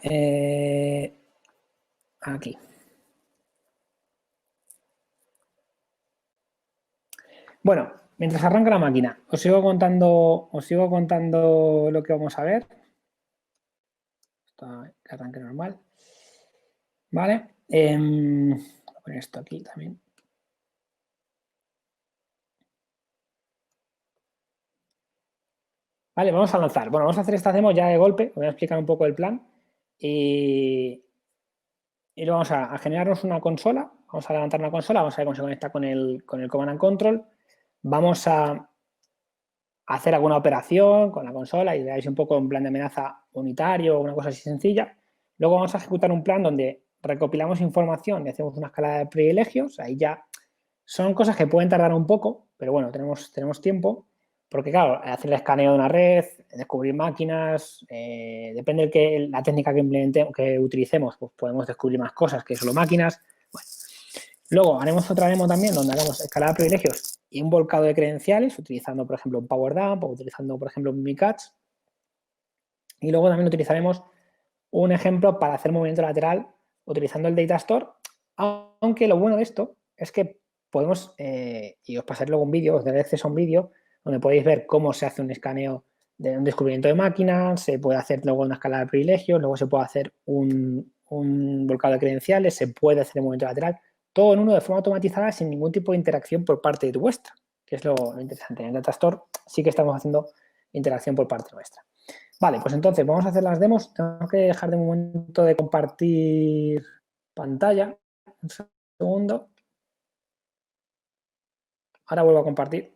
aquí. Bueno, mientras arranca la máquina, os sigo contando lo que vamos a ver. Esto que arranque normal. Vale. Voy a poner esto aquí también. Vale, vamos a lanzar. Bueno, vamos a hacer esta demo ya de golpe. Os voy a explicar un poco el plan. Y lo vamos a generarnos una consola. Vamos a levantar una consola. Vamos a ver cómo se conecta con el Command and Control. Vamos a hacer alguna operación con la consola y veáis un poco un plan de amenaza unitario o una cosa así sencilla. Luego vamos a ejecutar un plan donde recopilamos información y hacemos una escala de privilegios. Ahí ya son cosas que pueden tardar un poco, pero bueno, tenemos tiempo. Porque claro, hacer el escaneo de una red, descubrir máquinas, depende de la técnica que utilicemos, pues podemos descubrir más cosas que solo máquinas. Bueno. Luego haremos otra demo también donde hagamos escalada de privilegios y un volcado de credenciales utilizando, por ejemplo, un PowerDump o utilizando, por ejemplo, un Mimikatz. Y luego también utilizaremos un ejemplo para hacer movimiento lateral utilizando el Data Store, aunque lo bueno de esto es que podemos, y os pasaré luego un vídeo, os daré acceso a un vídeo donde podéis ver cómo se hace un escaneo de un descubrimiento de máquinas, se puede hacer luego una escala de privilegios, luego se puede hacer un volcado de credenciales, se puede hacer el movimiento lateral, todo en uno de forma automatizada sin ningún tipo de interacción por parte de vuestra, que es lo interesante. En el Data Store sí que estamos haciendo interacción por parte nuestra. Vale, pues entonces vamos a hacer las demos. Tengo que dejar de momento de compartir pantalla. Un segundo. Ahora vuelvo a compartir.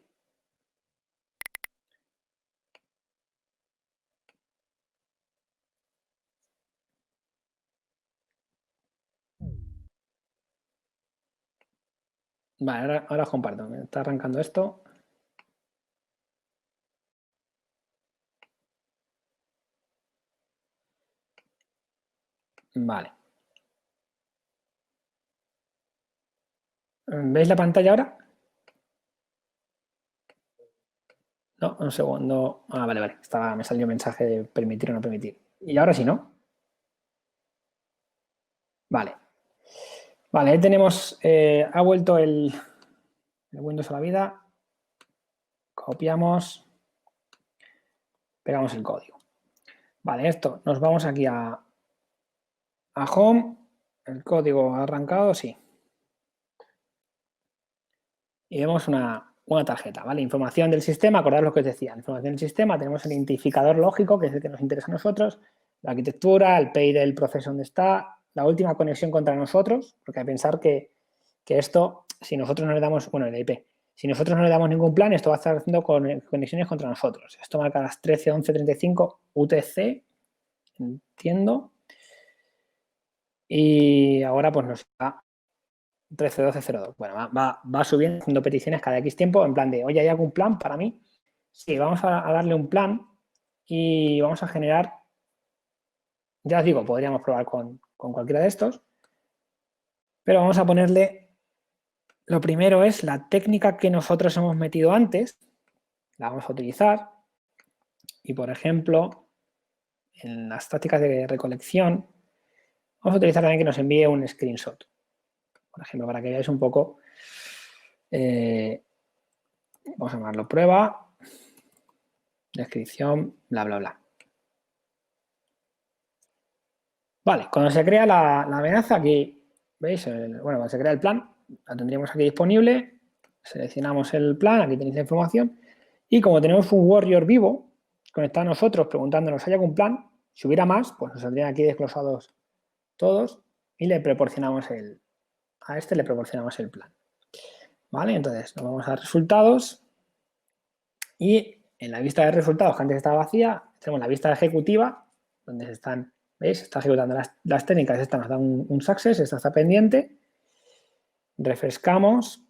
Vale, ahora os comparto. Me está arrancando esto. Vale. ¿Veis la pantalla ahora? No, un segundo. Ah, vale. Me salió un mensaje de permitir o no permitir. Y ahora sí, ¿no? Vale. Vale, ahí tenemos, ha vuelto el Windows a la vida. Copiamos. Pegamos el código. Vale, esto, nos vamos aquí a Home. El código ha arrancado, sí. Y vemos una tarjeta, ¿vale? Información del sistema, acordad lo que os decía, información del sistema, tenemos el identificador lógico, que es el que nos interesa a nosotros, la arquitectura, el PID del proceso donde está, la última conexión contra nosotros, porque hay que pensar que esto, si nosotros no le damos, bueno, el IP, si nosotros no le damos ningún plan, esto va a estar haciendo conexiones contra nosotros. Esto marca las 13:11:35 UTC, entiendo, y ahora pues nos da 13:12:02. Bueno, va subiendo, haciendo peticiones cada X tiempo, en plan de, oye, ¿hay algún plan para mí? Sí, vamos a darle un plan y vamos a generar, ya os digo, podríamos probar con cualquiera de estos, pero vamos a ponerle, lo primero es la técnica que nosotros hemos metido antes, la vamos a utilizar y, por ejemplo, en las tácticas de recolección, vamos a utilizar también que nos envíe un screenshot. Por ejemplo, para que veáis un poco, vamos a llamarlo prueba, descripción, bla, bla, bla. Vale, cuando se crea la amenaza, aquí, ¿veis? Bueno, cuando se crea el plan, la tendríamos aquí disponible, seleccionamos el plan, aquí tenéis la información, y como tenemos un warrior vivo conectado a nosotros preguntándonos ¿hay algún plan? Si hubiera más, pues nos saldrían aquí desglosados todos y le proporcionamos a este le proporcionamos el plan. ¿Vale? Entonces nos vamos a resultados y en la vista de resultados que antes estaba vacía, tenemos la vista ejecutiva donde se están, ¿veis? Está ejecutando las técnicas, esta nos da un success, esta está pendiente, refrescamos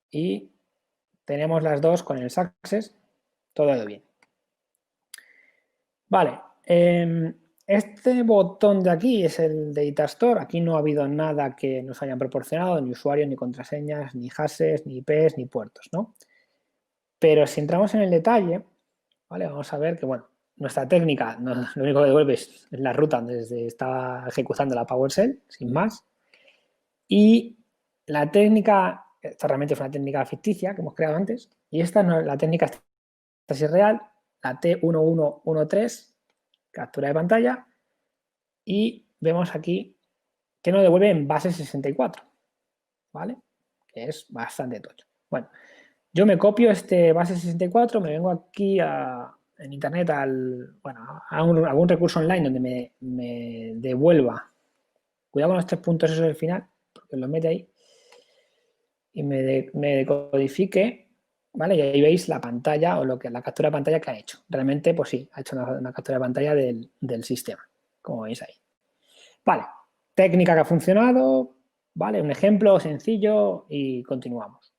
y tenemos las dos con el success, todo ha ido bien. Vale, este botón de aquí es el Data Store. Aquí no ha habido nada que nos hayan proporcionado, ni usuarios, ni contraseñas, ni hashes, ni IPs, ni puertos, ¿no? Pero si entramos en el detalle, ¿vale? Vamos a ver que, bueno, nuestra técnica, lo único que devuelve es la ruta donde se está ejecutando la PowerShell, sin más. Y la técnica, esta realmente es una técnica ficticia que hemos creado antes, y esta no, la técnica esta sí es real, la T1113, captura de pantalla, y vemos aquí que nos devuelve en base 64, ¿vale? Que es bastante tocho. Bueno, yo me copio este base 64, me vengo aquí en internet a algún recurso online donde me devuelva, cuidado con los 3 puntos esos del final, porque los mete ahí, y me decodifique, ¿vale? Y ahí veis la pantalla o la captura de pantalla que ha hecho. Realmente, pues sí, ha hecho una captura de pantalla del sistema, como veis ahí. Vale, técnica que ha funcionado, ¿vale? Un ejemplo sencillo y continuamos.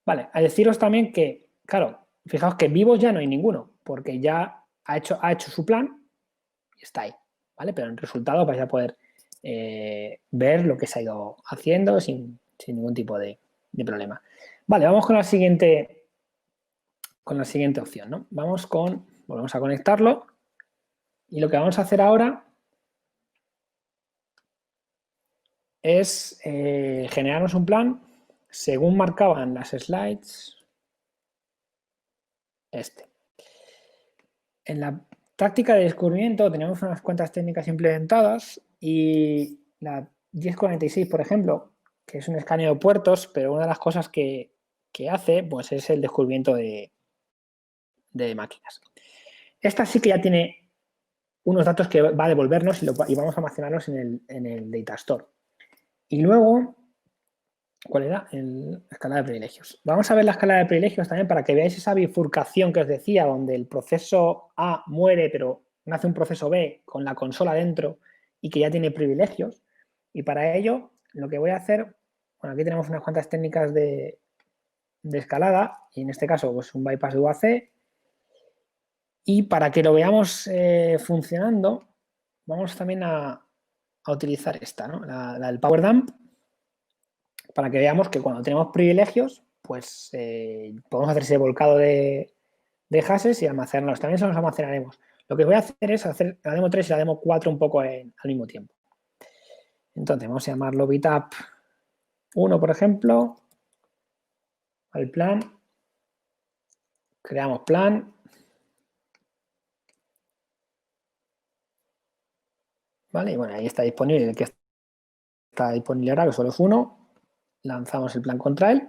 Vale, a deciros también que, claro, fijaos que vivos ya no hay ninguno, porque ya ha hecho su plan y está ahí, ¿vale? Pero en resultado vais a poder ver lo que se ha ido haciendo sin ningún tipo de problema. Vale, vamos con la siguiente opción, ¿no? Volvemos a conectarlo y lo que vamos a hacer ahora es generarnos un plan según marcaban las slides. En la táctica de descubrimiento tenemos unas cuantas técnicas implementadas y la 1046, por ejemplo, que es un escaneo de puertos, pero una de las cosas que hace pues es el descubrimiento de máquinas. Esta sí que ya tiene unos datos que va a devolvernos y vamos a almacenarlos en el Data Store. Y luego, ¿cuál era? La escala de privilegios. Vamos a ver la escala de privilegios también para que veáis esa bifurcación que os decía, donde el proceso A muere, pero nace un proceso B con la consola dentro y que ya tiene privilegios. Y para ello, lo que voy a hacer, bueno, aquí tenemos unas cuantas técnicas de escalada, y en este caso, pues un bypass de UAC. Y para que lo veamos funcionando, vamos también a utilizar esta, ¿no? la del Power Dump, para que veamos que cuando tenemos privilegios, pues podemos hacer ese volcado de hashes y almacenarlos. También se los almacenaremos. Lo que voy a hacer es hacer la demo 3 y la demo 4 un poco al mismo tiempo. Entonces, vamos a llamarlo BitApp 1, por ejemplo, al plan. Creamos plan. ¿Vale? Y bueno, ahí está disponible el que está disponible ahora, que solo es uno. Lanzamos el plan contra él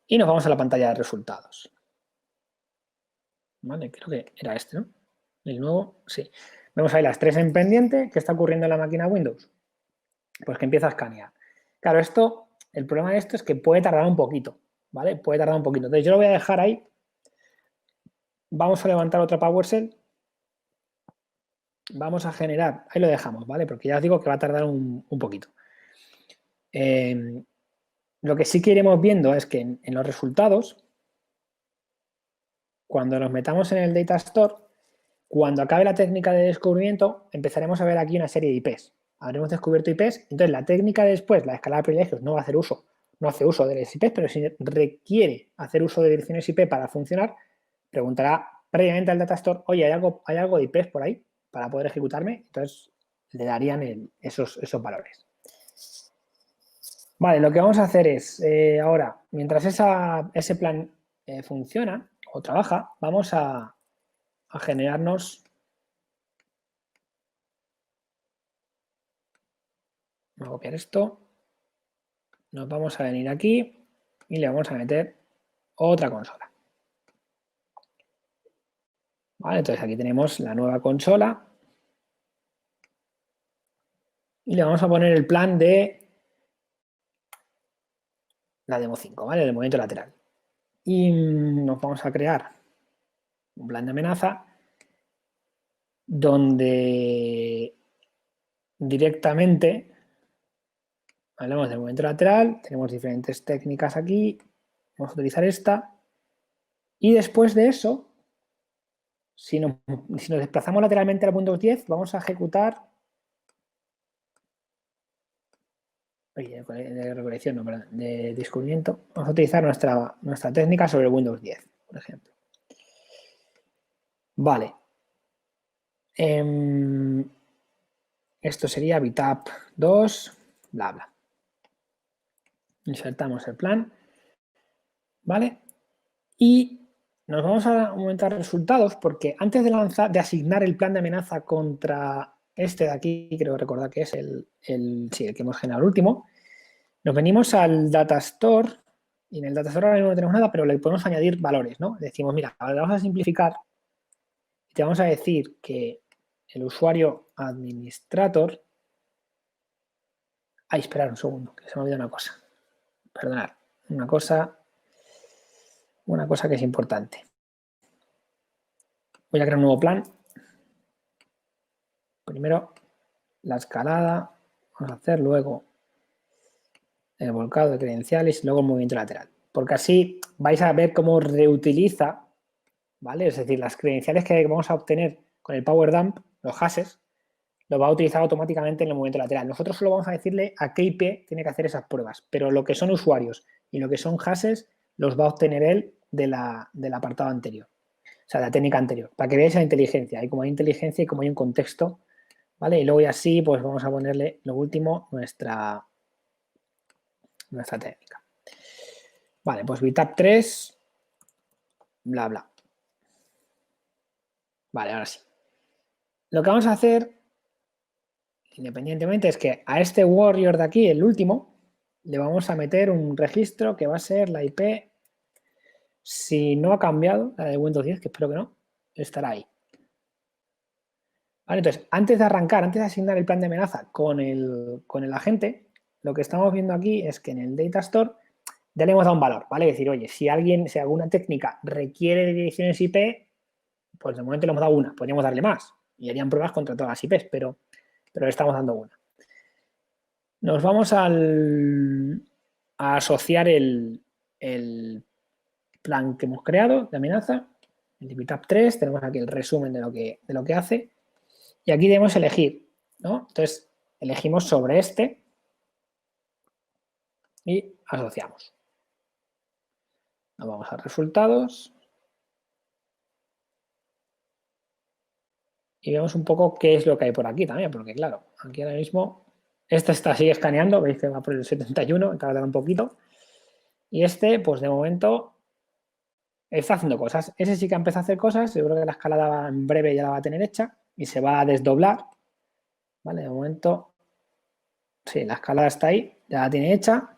y nos vamos a la pantalla de resultados. Vale, creo que era este, ¿no? El nuevo, sí. Vemos ahí las 3 en pendiente. ¿Qué está ocurriendo en la máquina Windows? Pues que empieza a escanear. Claro, el problema de esto es que puede tardar un poquito, ¿vale? Puede tardar un poquito. Entonces yo lo voy a dejar ahí. Vamos a levantar otra PowerShell. Vamos a generar, ahí lo dejamos, ¿vale? Porque ya os digo que va a tardar un poquito. Lo que sí que iremos viendo es que en los resultados, cuando nos metamos en el Data Store, cuando acabe la técnica de descubrimiento, empezaremos a ver aquí una serie de IPs. Habremos descubierto IPs, entonces la técnica después, la escala de privilegios, no hace uso de las IPs, pero si requiere hacer uso de direcciones IP para funcionar, preguntará previamente al data store, oye, hay algo de IPs por ahí para poder ejecutarme, entonces le darían esos valores. Vale, lo que vamos a hacer es, ahora, mientras ese plan funciona o trabaja, vamos a generarnos, voy a copiar esto, nos vamos a venir aquí y le vamos a meter otra consola. Vale, entonces aquí tenemos la nueva consola y le vamos a poner el plan de la demo 5, ¿vale? El movimiento lateral. Y nos vamos a crear un plan de amenaza donde directamente hablamos del movimiento lateral, tenemos diferentes técnicas aquí, vamos a utilizar esta y después de eso, si nos desplazamos lateralmente al Windows 10, vamos a ejecutar de recolección, no, perdón, de descubrimiento, vamos a utilizar nuestra técnica sobre el Windows 10, por ejemplo. Vale. Esto sería bitap 2, bla, bla. Insertamos el plan, ¿vale? Y nos vamos a aumentar resultados porque antes de asignar el plan de amenaza contra este de aquí, creo recordar que es el que hemos generado el último, nos venimos al data store y en el data store ahora mismo no tenemos nada, pero le podemos añadir valores, ¿no? Decimos, mira, ahora vamos a simplificar y te vamos a decir que el usuario administrator... Ay, esperad un segundo, que se me ha olvidado una cosa. Perdonad, una cosa que es importante. Voy a crear un nuevo plan. Primero la escalada, vamos a hacer luego el volcado de credenciales y luego el movimiento lateral. Porque así vais a ver cómo reutiliza, ¿vale? Es decir, las credenciales que vamos a obtener con el power dump, los hashes, lo va a utilizar automáticamente en el movimiento lateral. Nosotros solo vamos a decirle a qué IP tiene que hacer esas pruebas, pero lo que son usuarios y lo que son hashes los va a obtener él del apartado anterior, o sea, de la técnica anterior, para que veáis la inteligencia. Y como hay inteligencia y como hay un contexto, ¿vale? Y luego y así, pues vamos a ponerle lo último, nuestra técnica. Vale, pues bitap 3, bla, bla. Vale, ahora sí. Lo que vamos a hacer, independientemente, es que a este warrior de aquí, el último, le vamos a meter un registro que va a ser la IP, si no ha cambiado, la de Windows 10, que espero que no, estará ahí. Vale, entonces, antes de arrancar, antes de asignar el plan de amenaza con el agente, lo que estamos viendo aquí es que en el Data Store ya le hemos dado un valor, ¿vale? Es decir, oye, si alguna técnica requiere de direcciones IP, pues de momento le hemos dado una, podríamos darle más y harían pruebas contra todas las IPs, pero le estamos dando una. Nos vamos a asociar el plan que hemos creado de amenaza, el bitap 3, tenemos aquí el resumen de lo que hace y aquí debemos elegir, ¿no? Entonces, elegimos sobre este y asociamos. Nos vamos a resultados y vemos un poco qué es lo que hay por aquí también, porque claro, aquí ahora mismo este sigue escaneando, veis que va por el 71, tardará un poquito. Y este, pues de momento, está haciendo cosas. Ese sí que ha empezado a hacer cosas, yo creo que la escalada en breve ya la va a tener hecha y se va a desdoblar. Vale, de momento, sí, la escalada está ahí, ya la tiene hecha.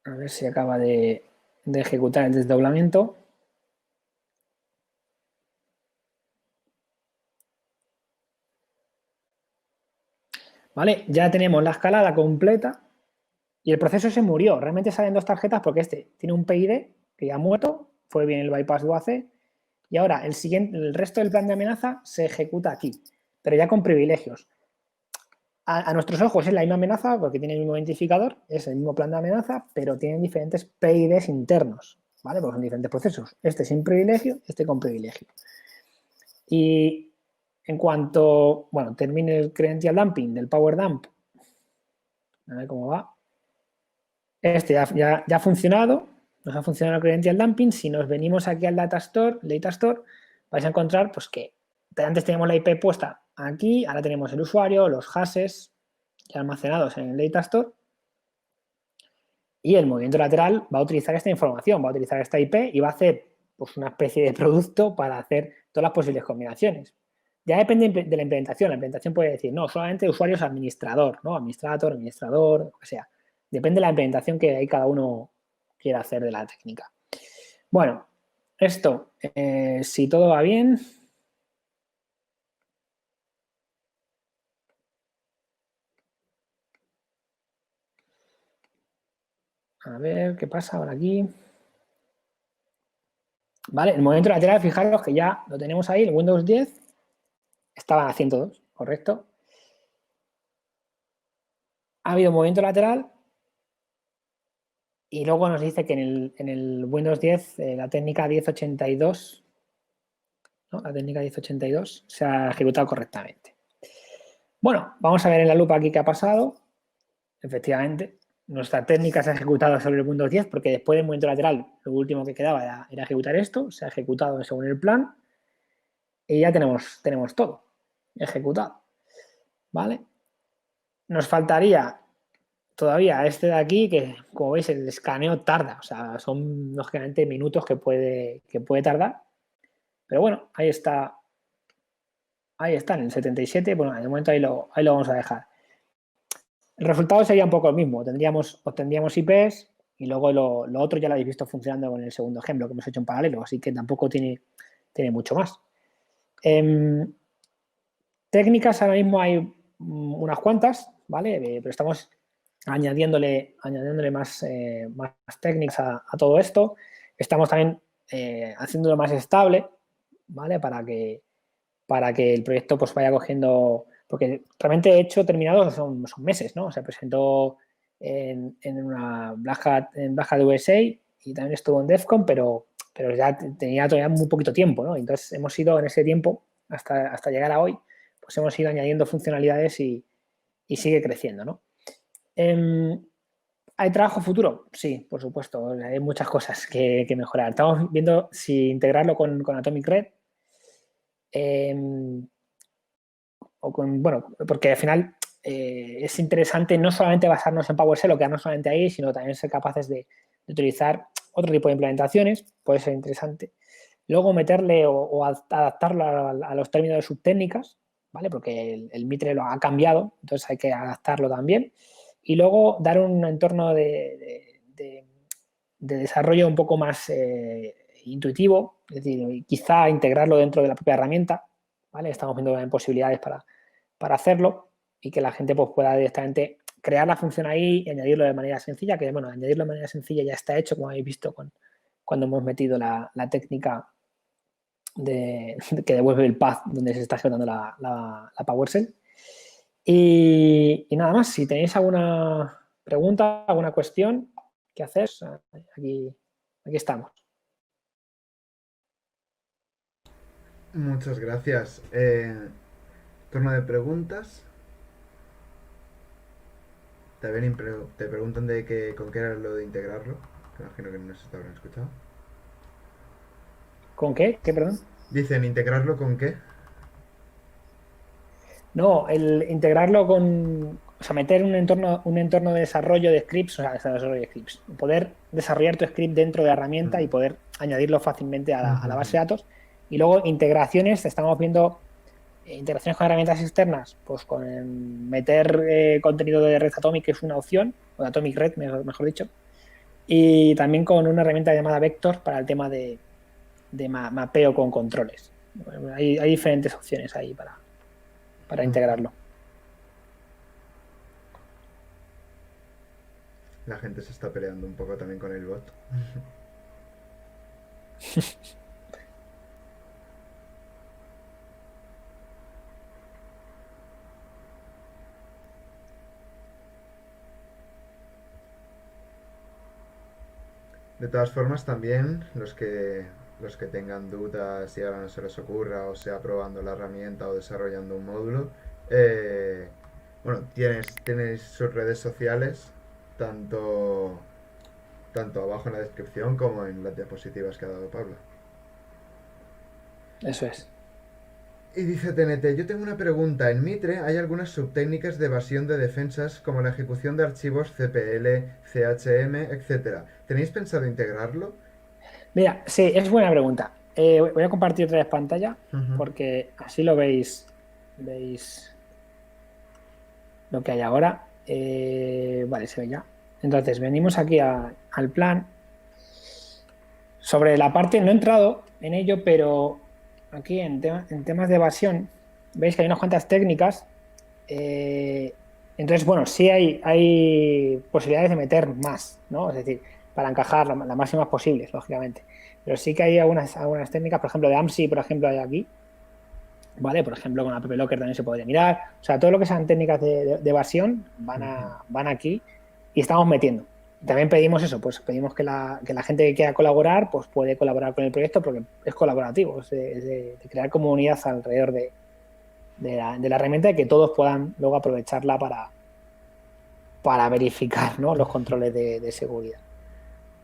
A ver si acaba de ejecutar el desdoblamiento. Vale, ya tenemos la escalada completa y el proceso se murió. Realmente salen dos tarjetas porque este tiene un PID que ya ha muerto, fue bien el bypass de UAC y ahora el resto del plan de amenaza se ejecuta aquí, pero ya con privilegios. A nuestros ojos es la misma amenaza porque tiene el mismo identificador, es el mismo plan de amenaza, pero tienen diferentes PIDs internos, ¿vale? Porque son diferentes procesos. Este sin privilegio, este con privilegio. Y en cuanto, bueno, termine el credential dumping del power dump, a ver cómo va. Este ya ha funcionado, nos ha funcionado el credential dumping. Si nos venimos aquí al data store, vais a encontrar pues que antes teníamos la IP puesta aquí, ahora tenemos el usuario, los hashes ya almacenados en el data store, y el movimiento lateral va a utilizar esta información, va a utilizar esta IP y va a hacer pues, una especie de producto para hacer todas las posibles combinaciones. Ya depende de la implementación. La implementación puede decir, no, solamente usuarios administrador, ¿no? Administrador, lo que sea. Depende de la implementación que ahí cada uno quiera hacer de la técnica. Bueno, esto, si todo va bien. A ver qué pasa ahora aquí. Vale, el movimiento lateral, fijaros que ya lo tenemos ahí, el Windows 10 estaba a 102, ¿correcto? Ha habido movimiento lateral y luego nos dice que en el Windows 10 la técnica 1082, ¿no? La técnica 1082 se ha ejecutado correctamente. Bueno, vamos a ver en la lupa aquí qué ha pasado. Efectivamente, nuestra técnica se ha ejecutado sobre el Windows 10 porque después del movimiento lateral lo último que quedaba era ejecutar esto, se ha ejecutado según el plan y ya tenemos todo ejecutado. ¿Vale? Nos faltaría todavía este de aquí, que como veis el escaneo tarda, o sea, son lógicamente minutos que puede tardar, pero bueno, ahí está en el 77, bueno, de momento ahí lo vamos a dejar. El resultado sería un poco el mismo, obtendríamos IPs y luego lo otro ya lo habéis visto funcionando con el segundo ejemplo que hemos hecho en paralelo, así que tampoco tiene mucho más. Técnicas ahora mismo hay unas cuantas, ¿vale? Pero estamos añadiéndole más técnicas a todo esto. Estamos también haciéndolo más estable, ¿vale? Para que el proyecto pues vaya cogiendo, porque realmente hecho terminado son meses, ¿no? Se presentó en una Black Hat USA y también estuvo en DEFCON, pero ya tenía todavía muy poquito tiempo, ¿no? Entonces hemos ido en ese tiempo, hasta llegar a hoy, pues hemos ido añadiendo funcionalidades y sigue creciendo, ¿no? ¿Hay trabajo futuro? Sí, por supuesto. Hay muchas cosas que mejorar. Estamos viendo si integrarlo con Atomic Red. Bueno, porque al final es interesante no solamente basarnos en PowerShell o quedarnos solamente ahí, sino también ser capaces de utilizar otro tipo de implementaciones. Puede ser interesante. Luego meterle o adaptarlo a los términos de subtécnicas, ¿vale? Porque el Mitre lo ha cambiado, entonces hay que adaptarlo también. Y luego dar un entorno de desarrollo un poco más intuitivo, es decir, quizá integrarlo dentro de la propia herramienta, ¿vale? Estamos viendo posibilidades para hacerlo y que la gente pues, pueda directamente crear la función ahí y añadirlo de manera sencilla, que bueno, añadirlo de manera sencilla ya está hecho, como habéis visto cuando hemos metido la técnica que devuelve el path donde se está ejecutando la PowerShell. Y nada más, si tenéis alguna pregunta, alguna cuestión que hacer, aquí estamos. Muchas gracias. Turno de preguntas. Te preguntan con qué era lo de integrarlo. Que imagino que no se te habrán escuchado. ¿Con qué? ¿Qué, perdón? Dicen, ¿integrarlo con qué? No, el integrarlo con, o sea, meter un entorno de desarrollo de scripts, o sea, desarrollo de scripts, poder desarrollar tu script dentro de la herramienta y poder añadirlo fácilmente a la base de datos. Y luego integraciones, estamos viendo integraciones con herramientas externas, pues con meter contenido de Red Atomic, que es una opción, o de Atomic Red, mejor dicho, y también con una herramienta llamada Vector para el tema de mapeo con controles. Hay diferentes opciones ahí para integrarlo. La gente se está peleando un poco también con el bot. De todas formas, también los que tengan dudas y ahora no se les ocurra, o sea probando la herramienta o desarrollando un módulo, bueno, tienes sus redes sociales, tanto tanto abajo en la descripción como en las diapositivas que ha dado Pablo. Eso es. Y dice TNT, yo tengo una pregunta. En Mitre hay algunas subtécnicas de evasión de defensas como la ejecución de archivos CPL, CHM, etcétera. ¿Tenéis pensado integrarlo? Mira, sí, es buena pregunta. Voy a compartir otra vez pantalla Ujú. porque así lo veis lo que hay ahora. Vale, se ve ya. Entonces, venimos aquí al plan. Sobre la parte, no he entrado en ello, pero aquí en temas de evasión, veis que hay unas cuantas técnicas. eh, entonces, bueno, sí hay posibilidades de meter más, ¿no? Es decir, para encajar las máximas posibles, lógicamente. Pero sí que hay algunas técnicas, por ejemplo, de AMSI, por ejemplo, hay aquí, ¿vale? Por ejemplo, con App Locker también se podría mirar. O sea, todo lo que sean técnicas de evasión Ujú. van aquí y estamos metiendo. También pedimos eso, pues pedimos que la gente que quiera colaborar, pues puede colaborar con el proyecto porque es colaborativo, de crear comunidad alrededor de la herramienta y que todos puedan luego aprovecharla para verificar, ¿no? Los controles de seguridad.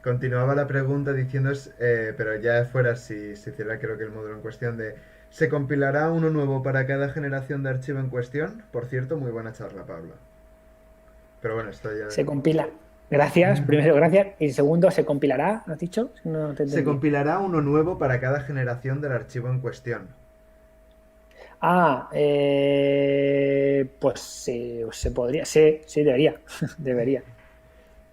Continuaba la pregunta diciendo, pero ya fuera si se hiciera creo que el módulo en cuestión de, ¿se compilará uno nuevo para cada generación de archivo en cuestión? Por cierto, muy buena charla, Pablo. Pero bueno, esto ya... Se compila. Gracias, primero gracias. Y segundo, se compilará, ¿has dicho? No te Se entendí. compilará uno nuevo para cada generación del archivo en cuestión. Pues sí, se podría, sí, sí, debería, debería.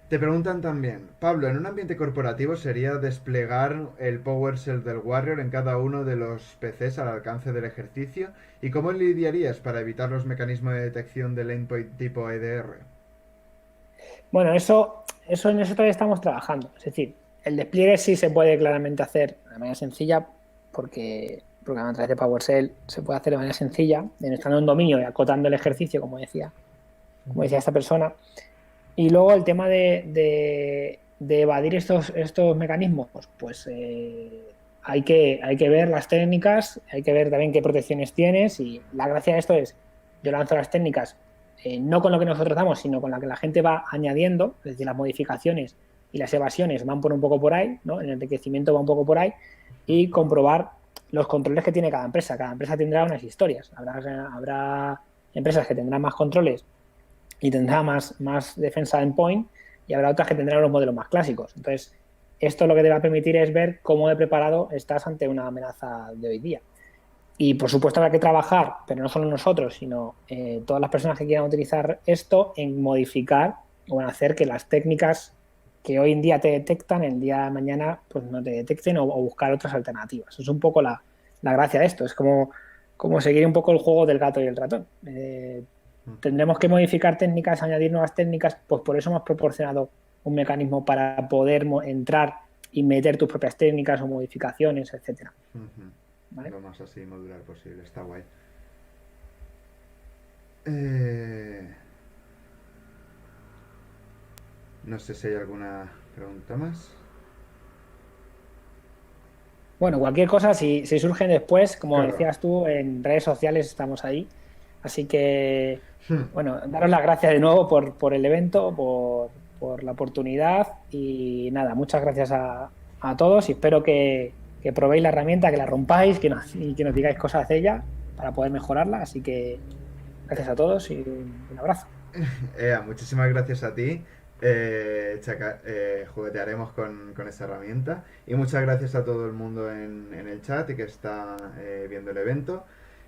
Te preguntan también, Pablo, ¿en un ambiente corporativo sería desplegar el PowerShell del Warrior en cada uno de los PCs al alcance del ejercicio? ¿Y cómo lidiarías para evitar los mecanismos de detección del endpoint tipo EDR? Bueno, eso en eso todavía estamos trabajando. Es decir, el despliegue sí se puede claramente hacer de manera sencilla porque a través de PowerShell se puede hacer de manera sencilla, estando en un dominio y acotando el ejercicio, como decía esta persona. Y luego el tema de evadir estos mecanismos, pues hay que ver las técnicas, hay que ver también qué protecciones tienes y la gracia de esto es, yo lanzo las técnicas no con lo que nosotros damos, sino con la que la gente va añadiendo, es decir, las modificaciones y las evasiones van por un poco por ahí, ¿no? El enriquecimiento va un poco por ahí y comprobar los controles que tiene cada empresa. Cada empresa tendrá unas historias, habrá empresas que tendrán más controles y tendrá más defensa endpoint y habrá otras que tendrán los modelos más clásicos. Entonces, esto lo que te va a permitir es ver cómo de preparado estás ante una amenaza de hoy día. Y por supuesto habrá que trabajar, pero no solo nosotros, sino todas las personas que quieran utilizar esto en modificar o en hacer que las técnicas que hoy en día te detectan, el día de mañana pues no te detecten o buscar otras alternativas. Es un poco la gracia de esto, es como seguir un poco el juego del gato y el ratón. Tendremos que modificar técnicas, añadir nuevas técnicas, pues por eso hemos proporcionado un mecanismo para poder entrar y meter tus propias técnicas o modificaciones, etcétera. ¿Vale? Lo más así modular posible, está guay. Eh, no sé si hay alguna pregunta más. Bueno, cualquier cosa, si surgen después, como Claro. decías tú, en redes sociales estamos ahí. Así que, bueno, daros las gracias de nuevo por el evento, por la oportunidad y nada, muchas gracias a todos y espero que probéis la herramienta, que la rompáis y que nos digáis cosas de ella para poder mejorarla. Así que gracias a todos y un abrazo. Muchísimas gracias a ti. Juguetearemos con esa herramienta. Y muchas gracias a todo el mundo en el chat y que está viendo el evento.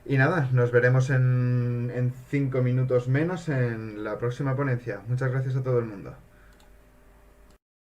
Y nada, nos veremos en 5 minutos menos en la próxima ponencia. Muchas gracias a todo el mundo.